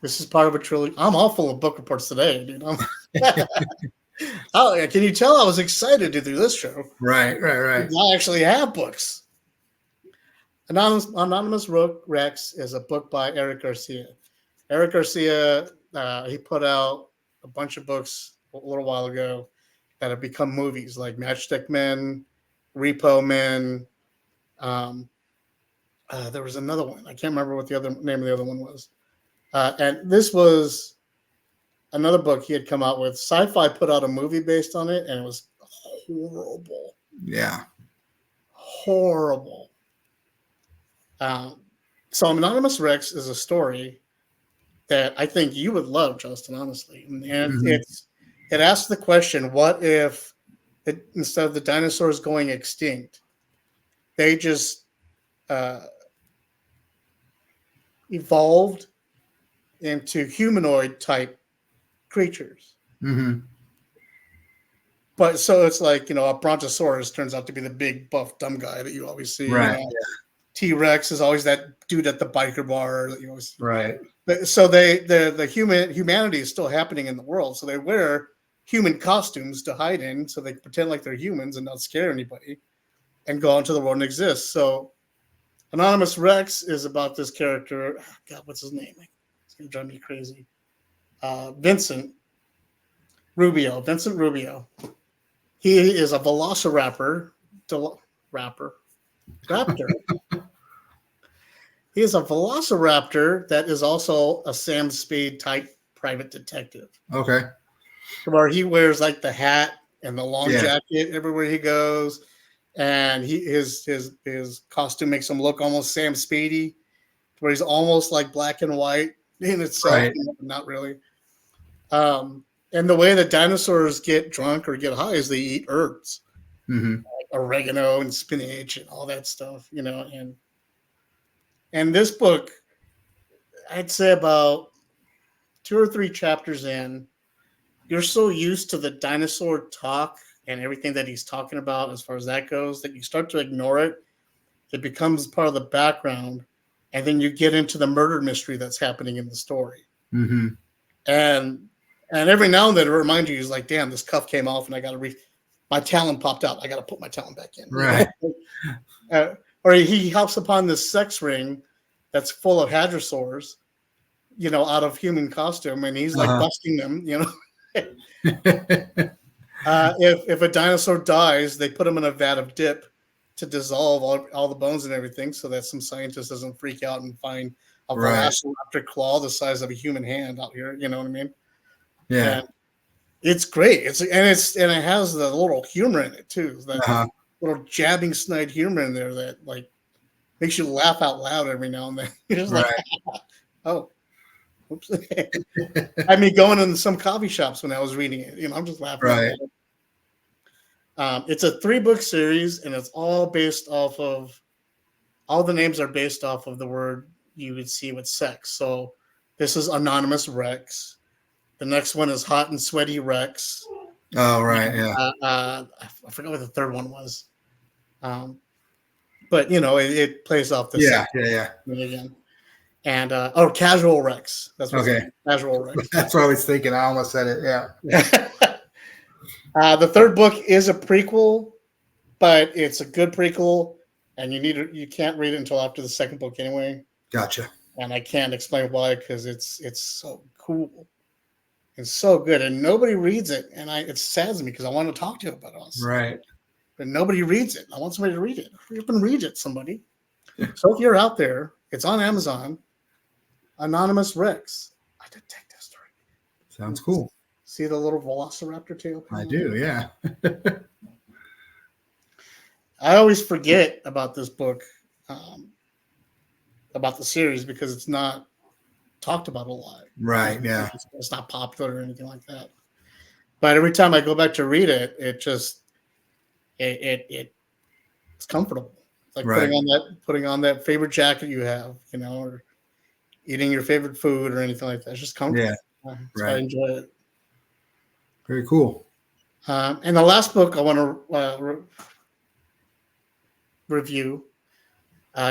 This is part of a trilogy. I'm all full of book reports today, dude. Can you tell I was excited to do this show? Right. I actually have books. Anonymous Rex is a book by Eric Garcia. Eric Garcia, he put out a bunch of books a little while ago that have become movies, like Matchstick Men, Repo Men, There was another one. I can't remember what the other name of the other one was. And this was another book he had come out with. Sci-Fi put out a movie based on it, and it was horrible. Yeah. Horrible. So Anonymous Rex is a story that I think you would love, Justin, honestly. And it asks the question, what if instead of the dinosaurs going extinct, they just evolved into humanoid type creatures? Mm-hmm. But so it's like, a brontosaurus turns out to be the big buff dumb guy that you always see. Right. T-Rex is always that dude at the biker bar that you always see. Right. So the humanity is still happening in the world. So they wear human costumes to hide in, so they pretend like they're humans and not scare anybody, and go into the world and exist. So Anonymous Rex is about this character. God, what's his name? It's gonna drive me crazy. Vincent Rubio. He is a velociraptor. Raptor. He is a velociraptor that is also a Sam Spade type private detective. Okay. Where he wears like the hat and the long jacket everywhere he goes, and his costume makes him look almost Sam Spady, where he's almost like black and white in itself, right. Not really. And the way that dinosaurs get drunk or get high is they eat herbs, like oregano and spinach and all that stuff, And this book, I'd say about 2 or 3 chapters in, you're so used to the dinosaur talk and everything that he's talking about as far as that goes that you start to ignore it. It becomes part of the background, and then you get into the murder mystery that's happening in the story. Mm-hmm. And every now and then it reminds you, he's like, damn, this cuff came off and I got to my talon popped out. I got to put my talon back in. Right. Or he hops upon this sex ring that's full of hadrosaurs, out of human costume, and he's like busting them, If a dinosaur dies, they put him in a vat of dip to dissolve all the bones and everything, so that some scientist doesn't freak out and find a velociraptor claw the size of a human hand out here. You know what I mean? Yeah. And it's great. And it has the little humor in it too. That little jabbing snide humor in there that like makes you laugh out loud every now and then. You're just like, oh, oops. I mean, going in some coffee shops when I was reading it, I'm just laughing. Right. It's a 3-book series, and it's all based off of. All the names are based off of the word you would see with sex. So this is Anonymous Rex. The next one is Hot and Sweaty Rex. Oh, right, yeah. I forgot what the third one was. But, it plays off the yeah. Again. And, Casual Rex. That's what okay. Casual Rex. That's what I was thinking. I almost said it, yeah. The third book is a prequel, but it's a good prequel, and you can't read it until after the second book anyway. Gotcha. And I can't explain why, because it's so cool. It's so good, and nobody reads it, and it saddens me because I want to talk to you about it. Right. But nobody reads it. I want somebody to read it. Hurry up and read it, somebody. So if you're out there, it's on Amazon. Anonymous Rex, a detective story. Sounds cool. See the little velociraptor tail? I do, yeah. I always forget about this book, about the series, because it's not talked about a lot. Right, yeah. It's not popular or anything like that. But every time I go back to read it, it just it's comfortable. It's like putting on that favorite jacket you have, or eating your favorite food or anything like that. It's just comfortable. Yeah, so I enjoy it. Very cool. And the last book I want to review,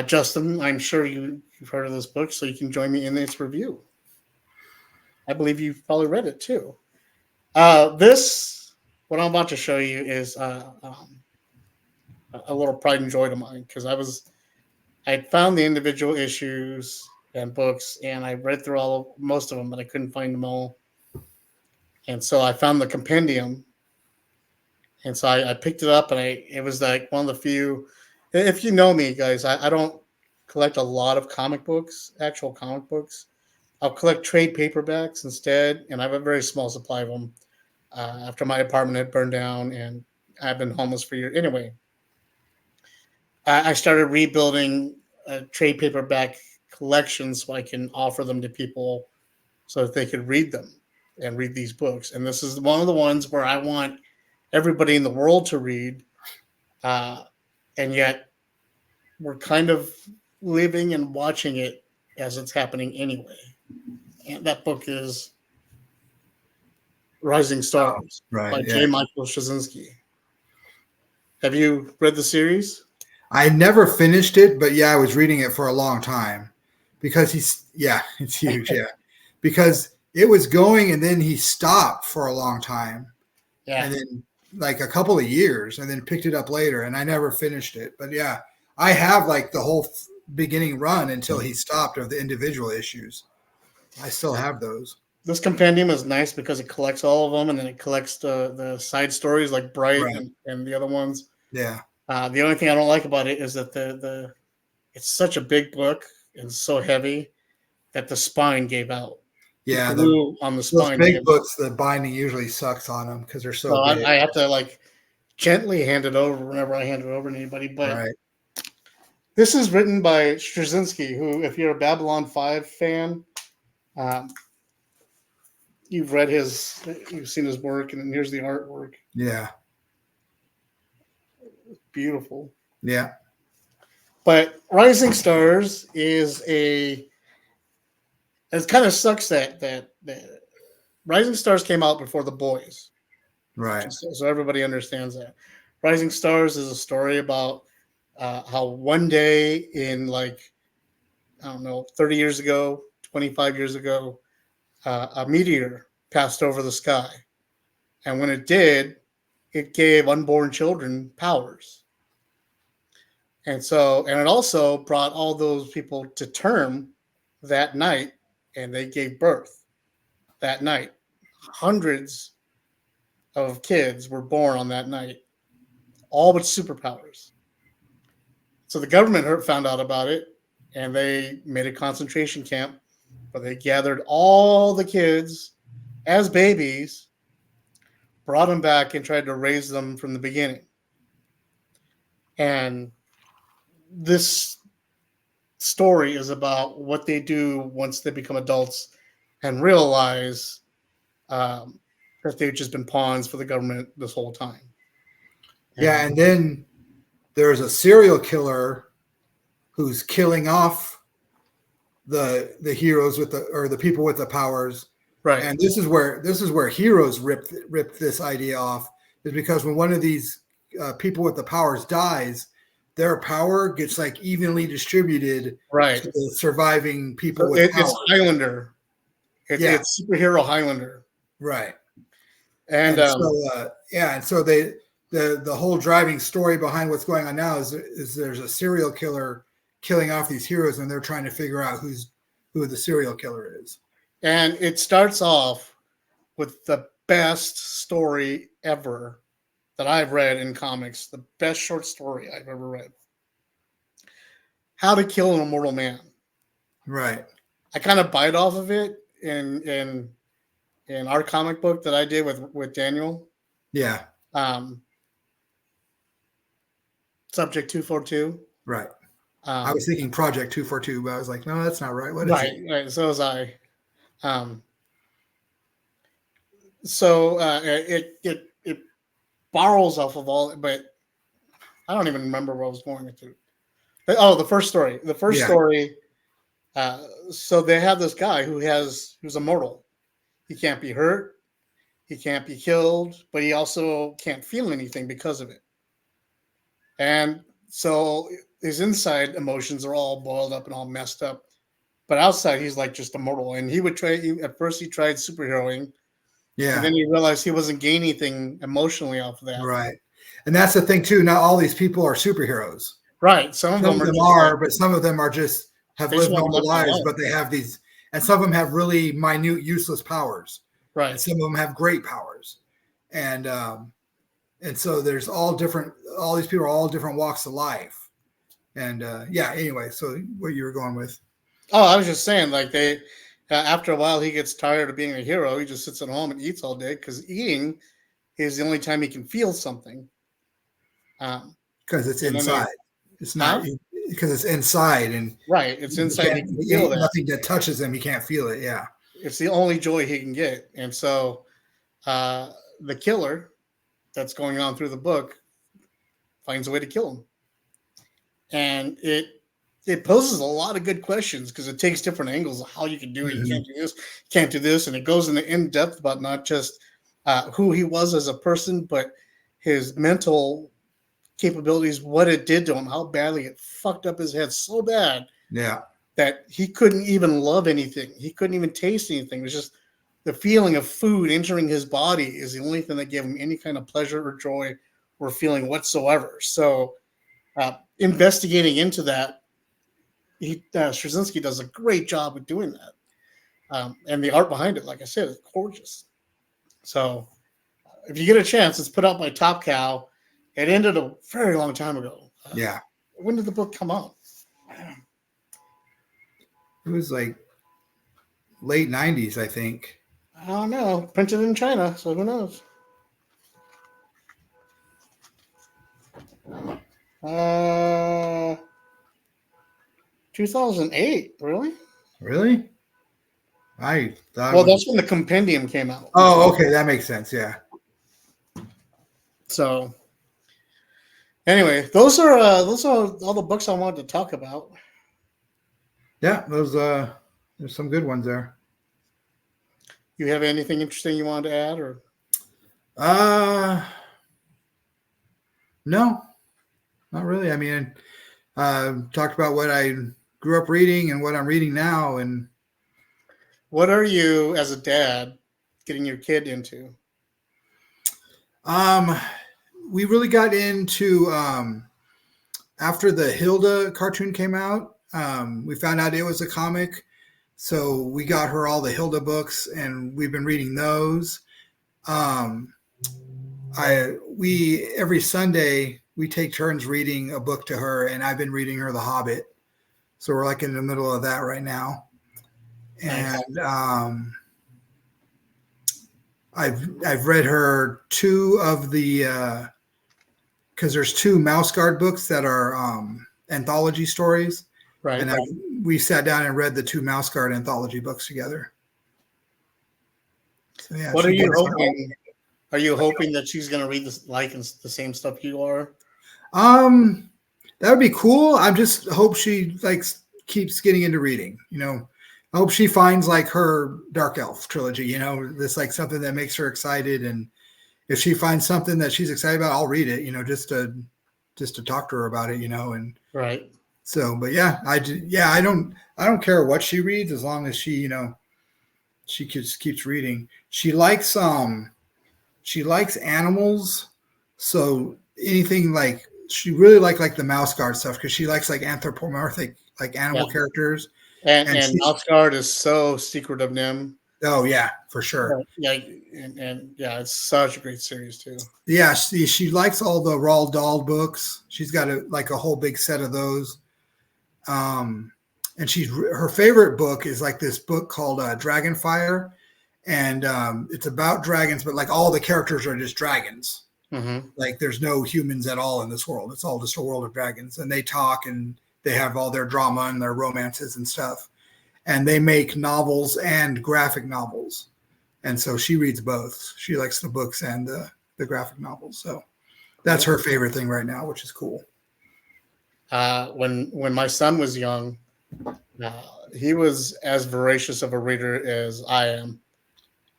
Justin, I'm sure you've heard of this book, so you can join me in its review. I believe you've probably read it too. What I'm about to show you is a little pride and joy to mine, because I found the individual issues and books, and I read through most of them, but I couldn't find them all. And so I found the compendium, and so I picked it up, and it was like one of the few. If you know me, guys, I don't collect a lot of comic books, actual comic books. I'll collect trade paperbacks instead, and I have a very small supply of them. After my apartment had burned down, and I've been homeless for years. Anyway, I started rebuilding a trade paperback collection so I can offer them to people so that they could read them and read these books. And this is one of the ones where I want everybody in the world to read, uh, and yet we're kind of living and watching it as it's happening anyway. And that book is Rising Oh, Stars right. by Yeah. J. Michael Straczynski. Have you read the series? I never finished it, but yeah, I was reading it for a long time because it's huge. Yeah. Because it was going and then he stopped for a long time Yeah. and then like a couple of years and then picked it up later and I never finished it. But yeah, I have like the whole beginning run until he stopped of the individual issues. I still have those. This compendium is nice because it collects all of them, and then it collects the side stories like Bright Right. and the other ones. Yeah. The only thing I don't like about it is that the it's such a big book and so heavy that the spine gave out. The Yeah. glue on the Those spine gave big out. books, the binding usually sucks on them because they're So so big. I have to like gently hand it over whenever I hand it over to anybody. But Right. this is written by Straczynski, who, if you're a Babylon 5 fan, um, you've seen his work, and here's the artwork. Yeah. Beautiful. Yeah. But Rising Stars is it kind of sucks that Rising Stars came out before The Boys. Right. Just so everybody understands that. Rising Stars is a story about how one day in like, I don't know, 30 years ago, 25 years ago, a meteor passed over the sky. And when it did, it gave unborn children powers. And it also brought all those people to term that night, and they gave birth that night. Hundreds of kids were born on that night, all with superpowers. So the government found out about it, and they made a concentration camp where they gathered all the kids as babies, brought them back, and tried to raise them from the beginning. And this story is about what they do once they become adults and realize that they've just been pawns for the government this whole time. Yeah. And then there's a serial killer who's killing off the heroes or the people with the powers. Right. And this is where heroes ripped this idea off, is because when one of these people with the powers dies, their power gets like evenly distributed Right. to the surviving people So with power. it's Highlander. It's superhero Highlander. Right. And so the whole driving story behind what's going on now is there's a serial killer killing off these heroes, and they're trying to figure out who the serial killer is. And it starts off with the best story ever that I've read in comics, the best short story I've ever read. How to Kill an Immortal Man. Right. I kind of bite off of it in our comic book that I did with Daniel. Yeah. Subject 242. Right. I was thinking Project 242, but I was like, no, that's not right. What is it? Right. So was I. It borrows off of all, but I don't even remember what I was going into. Oh, the first story. Story. So they have this guy who's immortal. He can't be hurt. He can't be killed, but he also can't feel anything because of it. And so his inside emotions are all boiled up and all messed up, but outside he's like just immortal. And he would at first he tried superheroing, and then he realized he wasn't gaining anything emotionally off of that. Right, and that's the thing too. Not all these people are superheroes. Right, some of them are, but some of them are just have lived normal lives, but they have these, and some of them have really minute, useless powers. Right, and some of them have great powers, and so there's all these people are all different walks of life. And yeah, anyway, so what you were going with? Oh, I was just saying, like they, after a while, he gets tired of being a hero. He just sits at home and eats all day because eating is the only time he can feel something. Um, Because it's and then they, inside. It's not huh? because it's inside, and Right, it's he inside. He can't. can feel that. Nothing that touches him, he can't feel it. Yeah. It's the only joy he can get, and so uh, the killer that's going on through the book finds a way to kill him, and it poses a lot of good questions because it takes different angles of how you can do it. You Mm-hmm. can't do this, can't do this, and it goes into in depth about not just who he was as a person, but his mental capabilities, what it did to him, how badly it fucked up his head so bad Yeah. that he couldn't even love anything. He couldn't even taste anything. It was just the feeling of food entering his body is the only thing that gave him any kind of pleasure or joy or feeling whatsoever. So, investigating into that, Straczynski does a great job of doing that. And the art behind it, like I said, is gorgeous. So, if you get a chance, it's put out by Top Cow. It ended a very long time ago. Yeah. When did the book come out? It was like late '90s, I think. I don't know. Printed in China, so who knows? Uh, 2008. Really? Really? I thought it Well, was. that's when the compendium came out. Oh, okay, that makes sense. Yeah. So anyway, those are all the books I wanted to talk about. Yeah. Those. There's some good ones there. You have anything interesting you wanted to add, or Uh, no, not really. I mean, talked about what I grew up reading and what I'm reading now, and what are you as a dad getting your kid into? um, we really got into after the Hilda cartoon came out. We found out it was a comic, so we got her all the Hilda books, and we've been reading those. Um, I we every Sunday we take turns reading a book to her, and I've been reading her The Hobbit. So we're like in the middle of that right now, Nice. and I've read her two of the because there's two Mouse Guard books that are anthology stories, Right. and we sat down and read the two Mouse Guard anthology books together. So yeah, What are she you gets hoping? Are you hoping that she's going to read this, like the same stuff you are? um that would be cool. I just hope she like keeps getting into reading. I hope she finds like her Dark Elf trilogy. This like something that makes her excited, and if she finds something that she's excited about, I'll read it. Just to talk to her about it. And Right. so, but yeah, I don't care what she reads as long as she just keeps reading. She likes animals, so anything like she really like the Mouse Guard stuff because she likes like anthropomorphic like Yeah. animal characters, and And she's Mouseguard is so secret of Nim. oh yeah for sure. Yeah, and yeah, it's such a great series too. Yeah, she likes all the Roald Dahl books. She's got a whole big set of those. And her favorite book is like this book called Dragonfire, and it's about dragons, but like all the characters are just dragons. Mm-hmm. Like there's no humans at all in this world. It's all just a world of dragons, and they talk and they have all their drama and their romances and stuff. And they make novels and graphic novels. And so she reads both. She likes the books and the graphic novels. So that's her favorite thing right now, which is cool. When my son was young, he was as voracious of a reader as I am,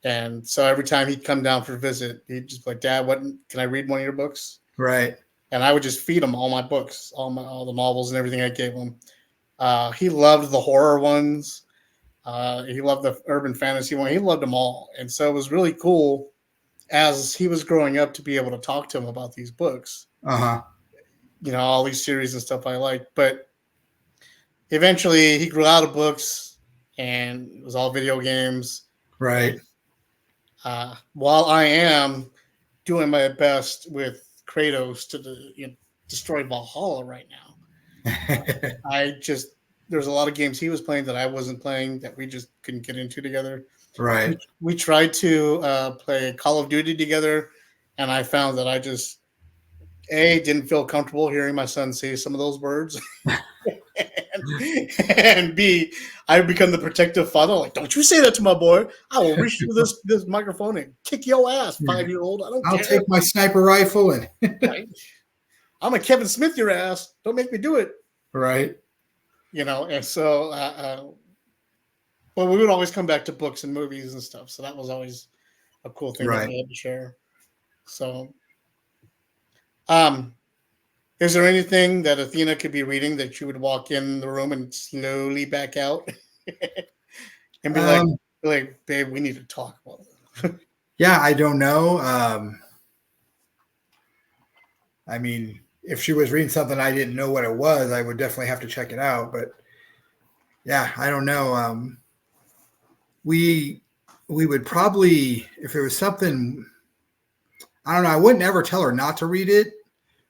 and so every time he'd come down for a visit, he'd just be like, "Dad, what can I read one of your books?" Right. And I would just feed him all my books, all the novels and everything I gave him. He loved the horror ones. He loved the urban fantasy one. He loved them all, and so it was really cool as he was growing up to be able to talk to him about these books. Uh-huh. All these series and stuff I liked, but eventually he grew out of books and it was all video games. Right. While I am doing my best with Kratos to destroy Valhalla right now, There's a lot of games he was playing that I wasn't playing that we just couldn't get into together. Right. We tried to play Call of Duty together, and I found that I just didn't feel comfortable hearing my son say some of those words, and B, I become the protective father. Like, don't you say that to my boy! I will reach through this microphone and kick your ass, 5-year-old. I don't I'll care. take my sniper rifle and Right? I'm a Kevin Smith your ass. Don't make me do it. right. And so, but we would always come back to books and movies and stuff. So that was always a cool thing that we had to share. So, is there anything that Athena could be reading that you would walk in the room and slowly back out and be like, babe, we need to talk about it? Yeah, I don't know. I mean, if she was reading something I didn't know what it was, I would definitely have to check it out. But yeah, I don't know. We would probably, if it was something, I don't know, I wouldn't ever tell her not to read it,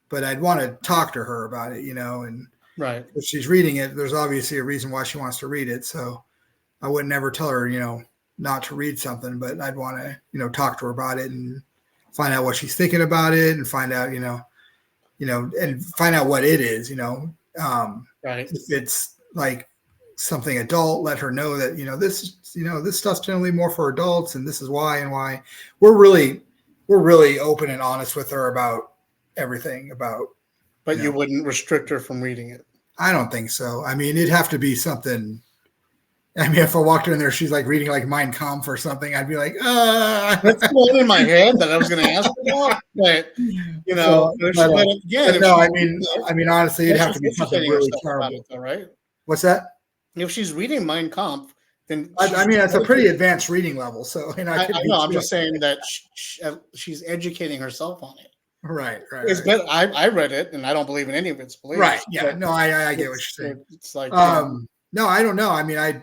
but I'd want to talk to her about it, and right. If she's reading it, there's obviously a reason why she wants to read it. So I would never tell her, not to read something, but I'd want to, talk to her about it and find out what she's thinking about it and find out, and find out what it is, right. If it's like something adult, let her know that, this stuff's generally more for adults and this is why and why. We're really open and honest with her about everything about. But you wouldn't restrict her from reading it. I don't think so. I mean, it'd have to be something. I mean, if I walked in there, she's like reading like Mein Kampf or something, I'd be like, That's the one in my head that I was going to ask about. But again, no, I mean, honestly, it'd have to be something really terrible, though, right? What's that? If she's reading Mein Kampf, then I mean, that's a pretty advanced reading level. So, I know. I'm just saying that she's educating herself on it. Right. It's better. I read it, and I don't believe in any of its beliefs. Right. Yeah. No, I get what you're saying. It's like, no, I don't know. I mean, I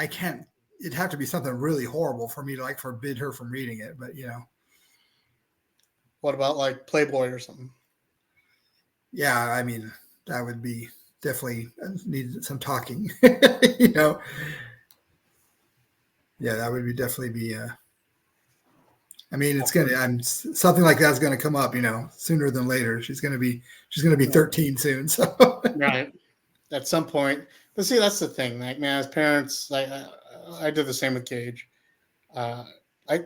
can't. It'd have to be something really horrible for me to like forbid her from reading it. But what about like Playboy or something? Yeah, I mean, that would be definitely need some talking. Yeah, that would definitely be. I mean, it's gonna. Something like that's gonna come up, sooner than later. She's gonna be 13 soon. So right, at some point. But see, that's the thing. Like, man, as parents, like I did the same with Gage.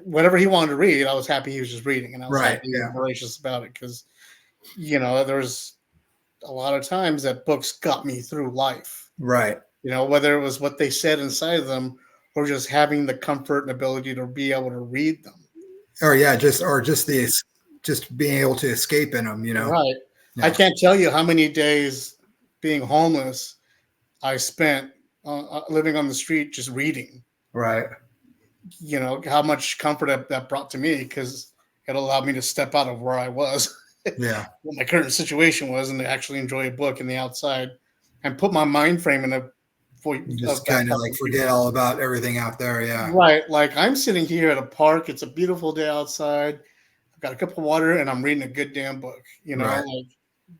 Whatever he wanted to read, I was happy he was just reading, and I was voracious about it because, there's a lot of times that books got me through life. Right. Whether it was what they said inside of them or just having the comfort and ability to be able to read them. Or just being able to escape in them, Right. Yeah. I can't tell you how many days being homeless I spent living on the street just reading. Right. How much comfort that brought to me because it allowed me to step out of where I was. Yeah. What my current situation was and to actually enjoy a book in the outside and put my mind frame in just kind of like forget all about everything out there. Yeah. Right. Like I'm sitting here at a park. It's a beautiful day outside. I've got a cup of water and I'm reading a good damn book. Right. Like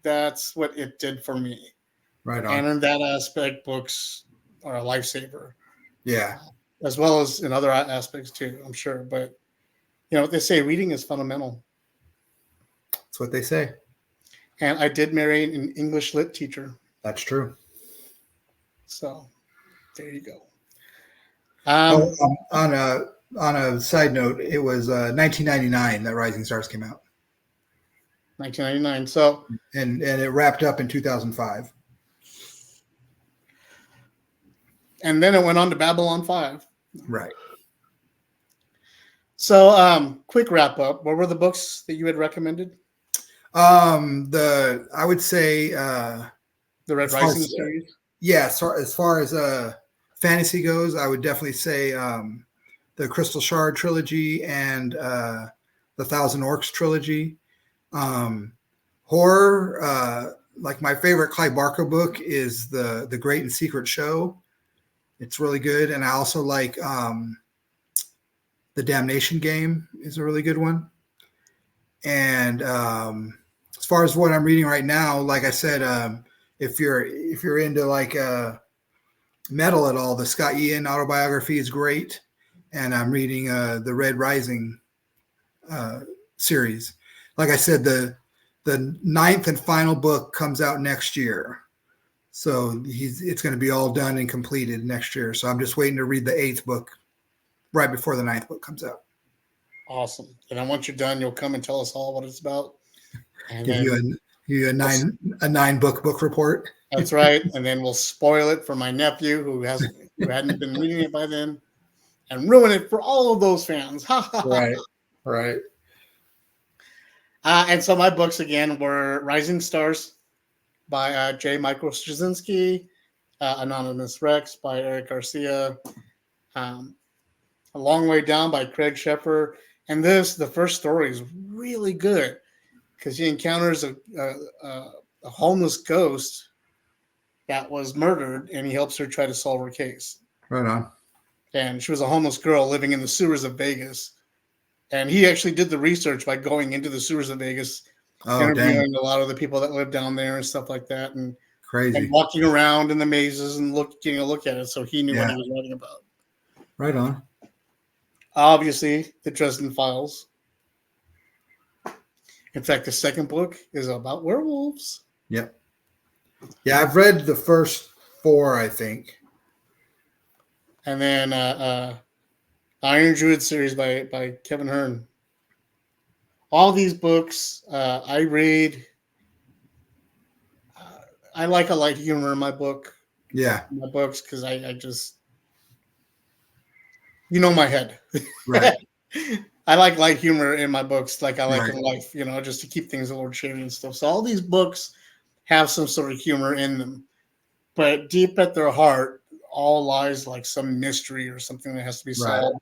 that's what it did for me. Right on. And in that aspect, books are a lifesaver. Yeah. As well as in other aspects too, I'm sure. But they say reading is fundamental. That's what they say. And I did marry an English lit teacher. That's true. So there you go. On a side note, it was 1999 that Rising Stars came out. 1999. So and it wrapped up in 2005. And then it went on to Babylon 5. Right. So quick wrap up. What were the books that you had recommended? I would say the Red Rising series. Yeah, so as far as fantasy goes, I would definitely say the Crystal Shard trilogy and the Thousand Orcs trilogy. Horror, like my favorite Clive Barker book is the Great and Secret Show. It's really good, and I also like the Damnation Game is a really good one. And as far as what I'm reading right now, like I said, if you're into like metal at all, the Scott Ian autobiography is great, and I'm reading the Red Rising series. Like I said, the ninth and final book comes out next year, so it's going to be all done and completed next year. So I'm just waiting to read the 8th book right before the 9th book comes out. Awesome. And then once you're done, you'll come and tell us all what it's about. And Give then you a 9 book report. that's right. And then we'll spoil it for my nephew who hadn't been reading it by then, and ruin it for all of those fans. Right. And so my books again were Rising Stars by J. Michael Straczynski, Anonymous Rex by Eric Garcia, A Long Way Down by Craig Sheffer. And the first story is really good because he encounters a homeless ghost that was murdered, and he helps her try to solve her case. Right on. And she was a homeless girl living in the sewers of Vegas. And he actually did the research by going into the sewers of Vegas, interviewing a lot of the people that live down there and stuff like that, and crazy, and walking around in the mazes and getting a look at it, so he knew what he was writing about. Right on. Obviously, the Dresden Files. In fact, the second book is about werewolves. Yep. Yeah, I've read the first 4, I think. And then Iron Druid series by Kevin Hearn. All these books I read. I like a light humor in my book. Yeah. My books, because I just, my head. Right. I like light humor in my books, like I like in life, just to keep things a little cheery and stuff. So all these books have some sort of humor in them, but deep at their heart, all lies like some mystery or something that has to be solved,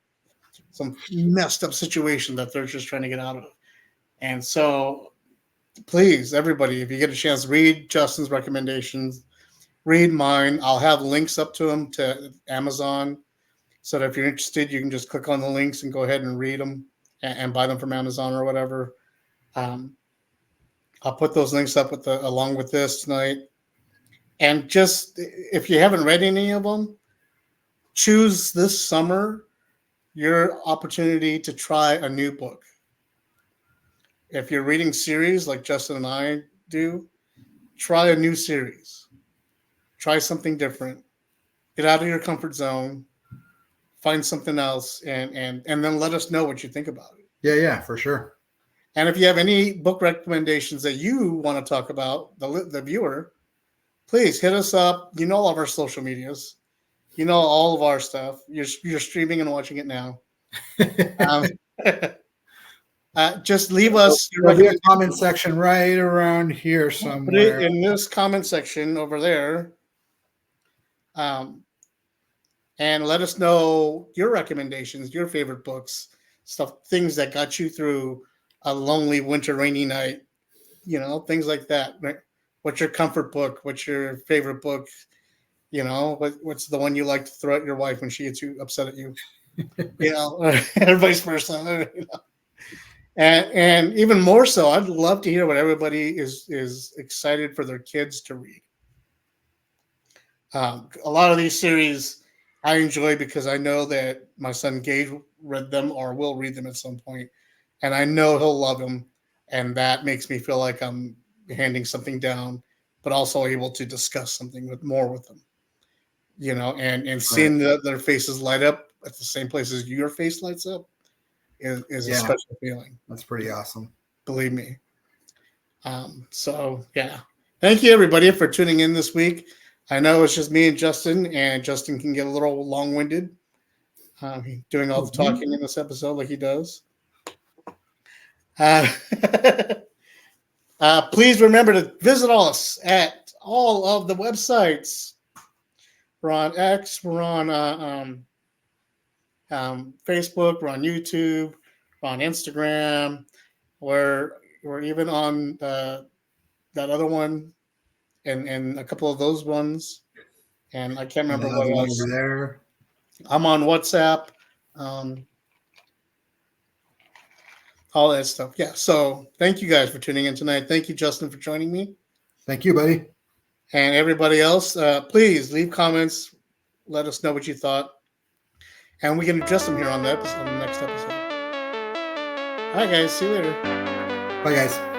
some messed up situation that they're just trying to get out of. And so, please, everybody, if you get a chance, read Justin's recommendations, read mine. I'll have links up to them to Amazon, so that if you're interested, you can just click on the links and go ahead and read them and buy them from Amazon or whatever. I'll put those links up along with this tonight. And just, if you haven't read any of them, choose this summer your opportunity to try a new book. If you're reading series like Justin and I do, try a new series. Try something different. Get out of your comfort zone. Find something else, and then let us know what you think about it. Yeah, for sure. And if you have any book recommendations that you want to talk about, the viewer, please hit us up. You know all of our social medias. You know all of our stuff. You're streaming and watching it now. Just leave us. There'll be a comment section right around here somewhere. Put it in this comment section over there. And let us know your recommendations, your favorite books, things that got you through a lonely winter rainy night, things like that. Right? What's your comfort book? What's your favorite book? What's the one you like to throw at your wife when she gets upset at you? Or vice versa. And even more so, I'd love to hear what everybody is excited for their kids to read. A lot of these series I enjoy because I know that my son Gage read them or will read them at some point, and I know he'll love them, and that makes me feel like I'm handing something down, but also able to discuss something more with them, and seeing their faces light up at the same place as your face lights up is a special feeling. That's pretty awesome. Believe me. So yeah, thank you everybody for tuning in this week. I know it's just me and Justin can get a little long-winded doing all the talking in this episode like he does. Please remember to visit us at all of the websites. We're on X, we're on Facebook, we're on YouTube, we're on Instagram, we're even on that other one. And a couple of those ones, and I can't remember what else. Over there. I'm on WhatsApp, all that stuff. Yeah. So thank you guys for tuning in tonight. Thank you, Justin, for joining me. Thank you, buddy. And everybody else, please leave comments. Let us know what you thought. And we can adjust them here on the next episode. All right, guys. See you later. Bye, guys.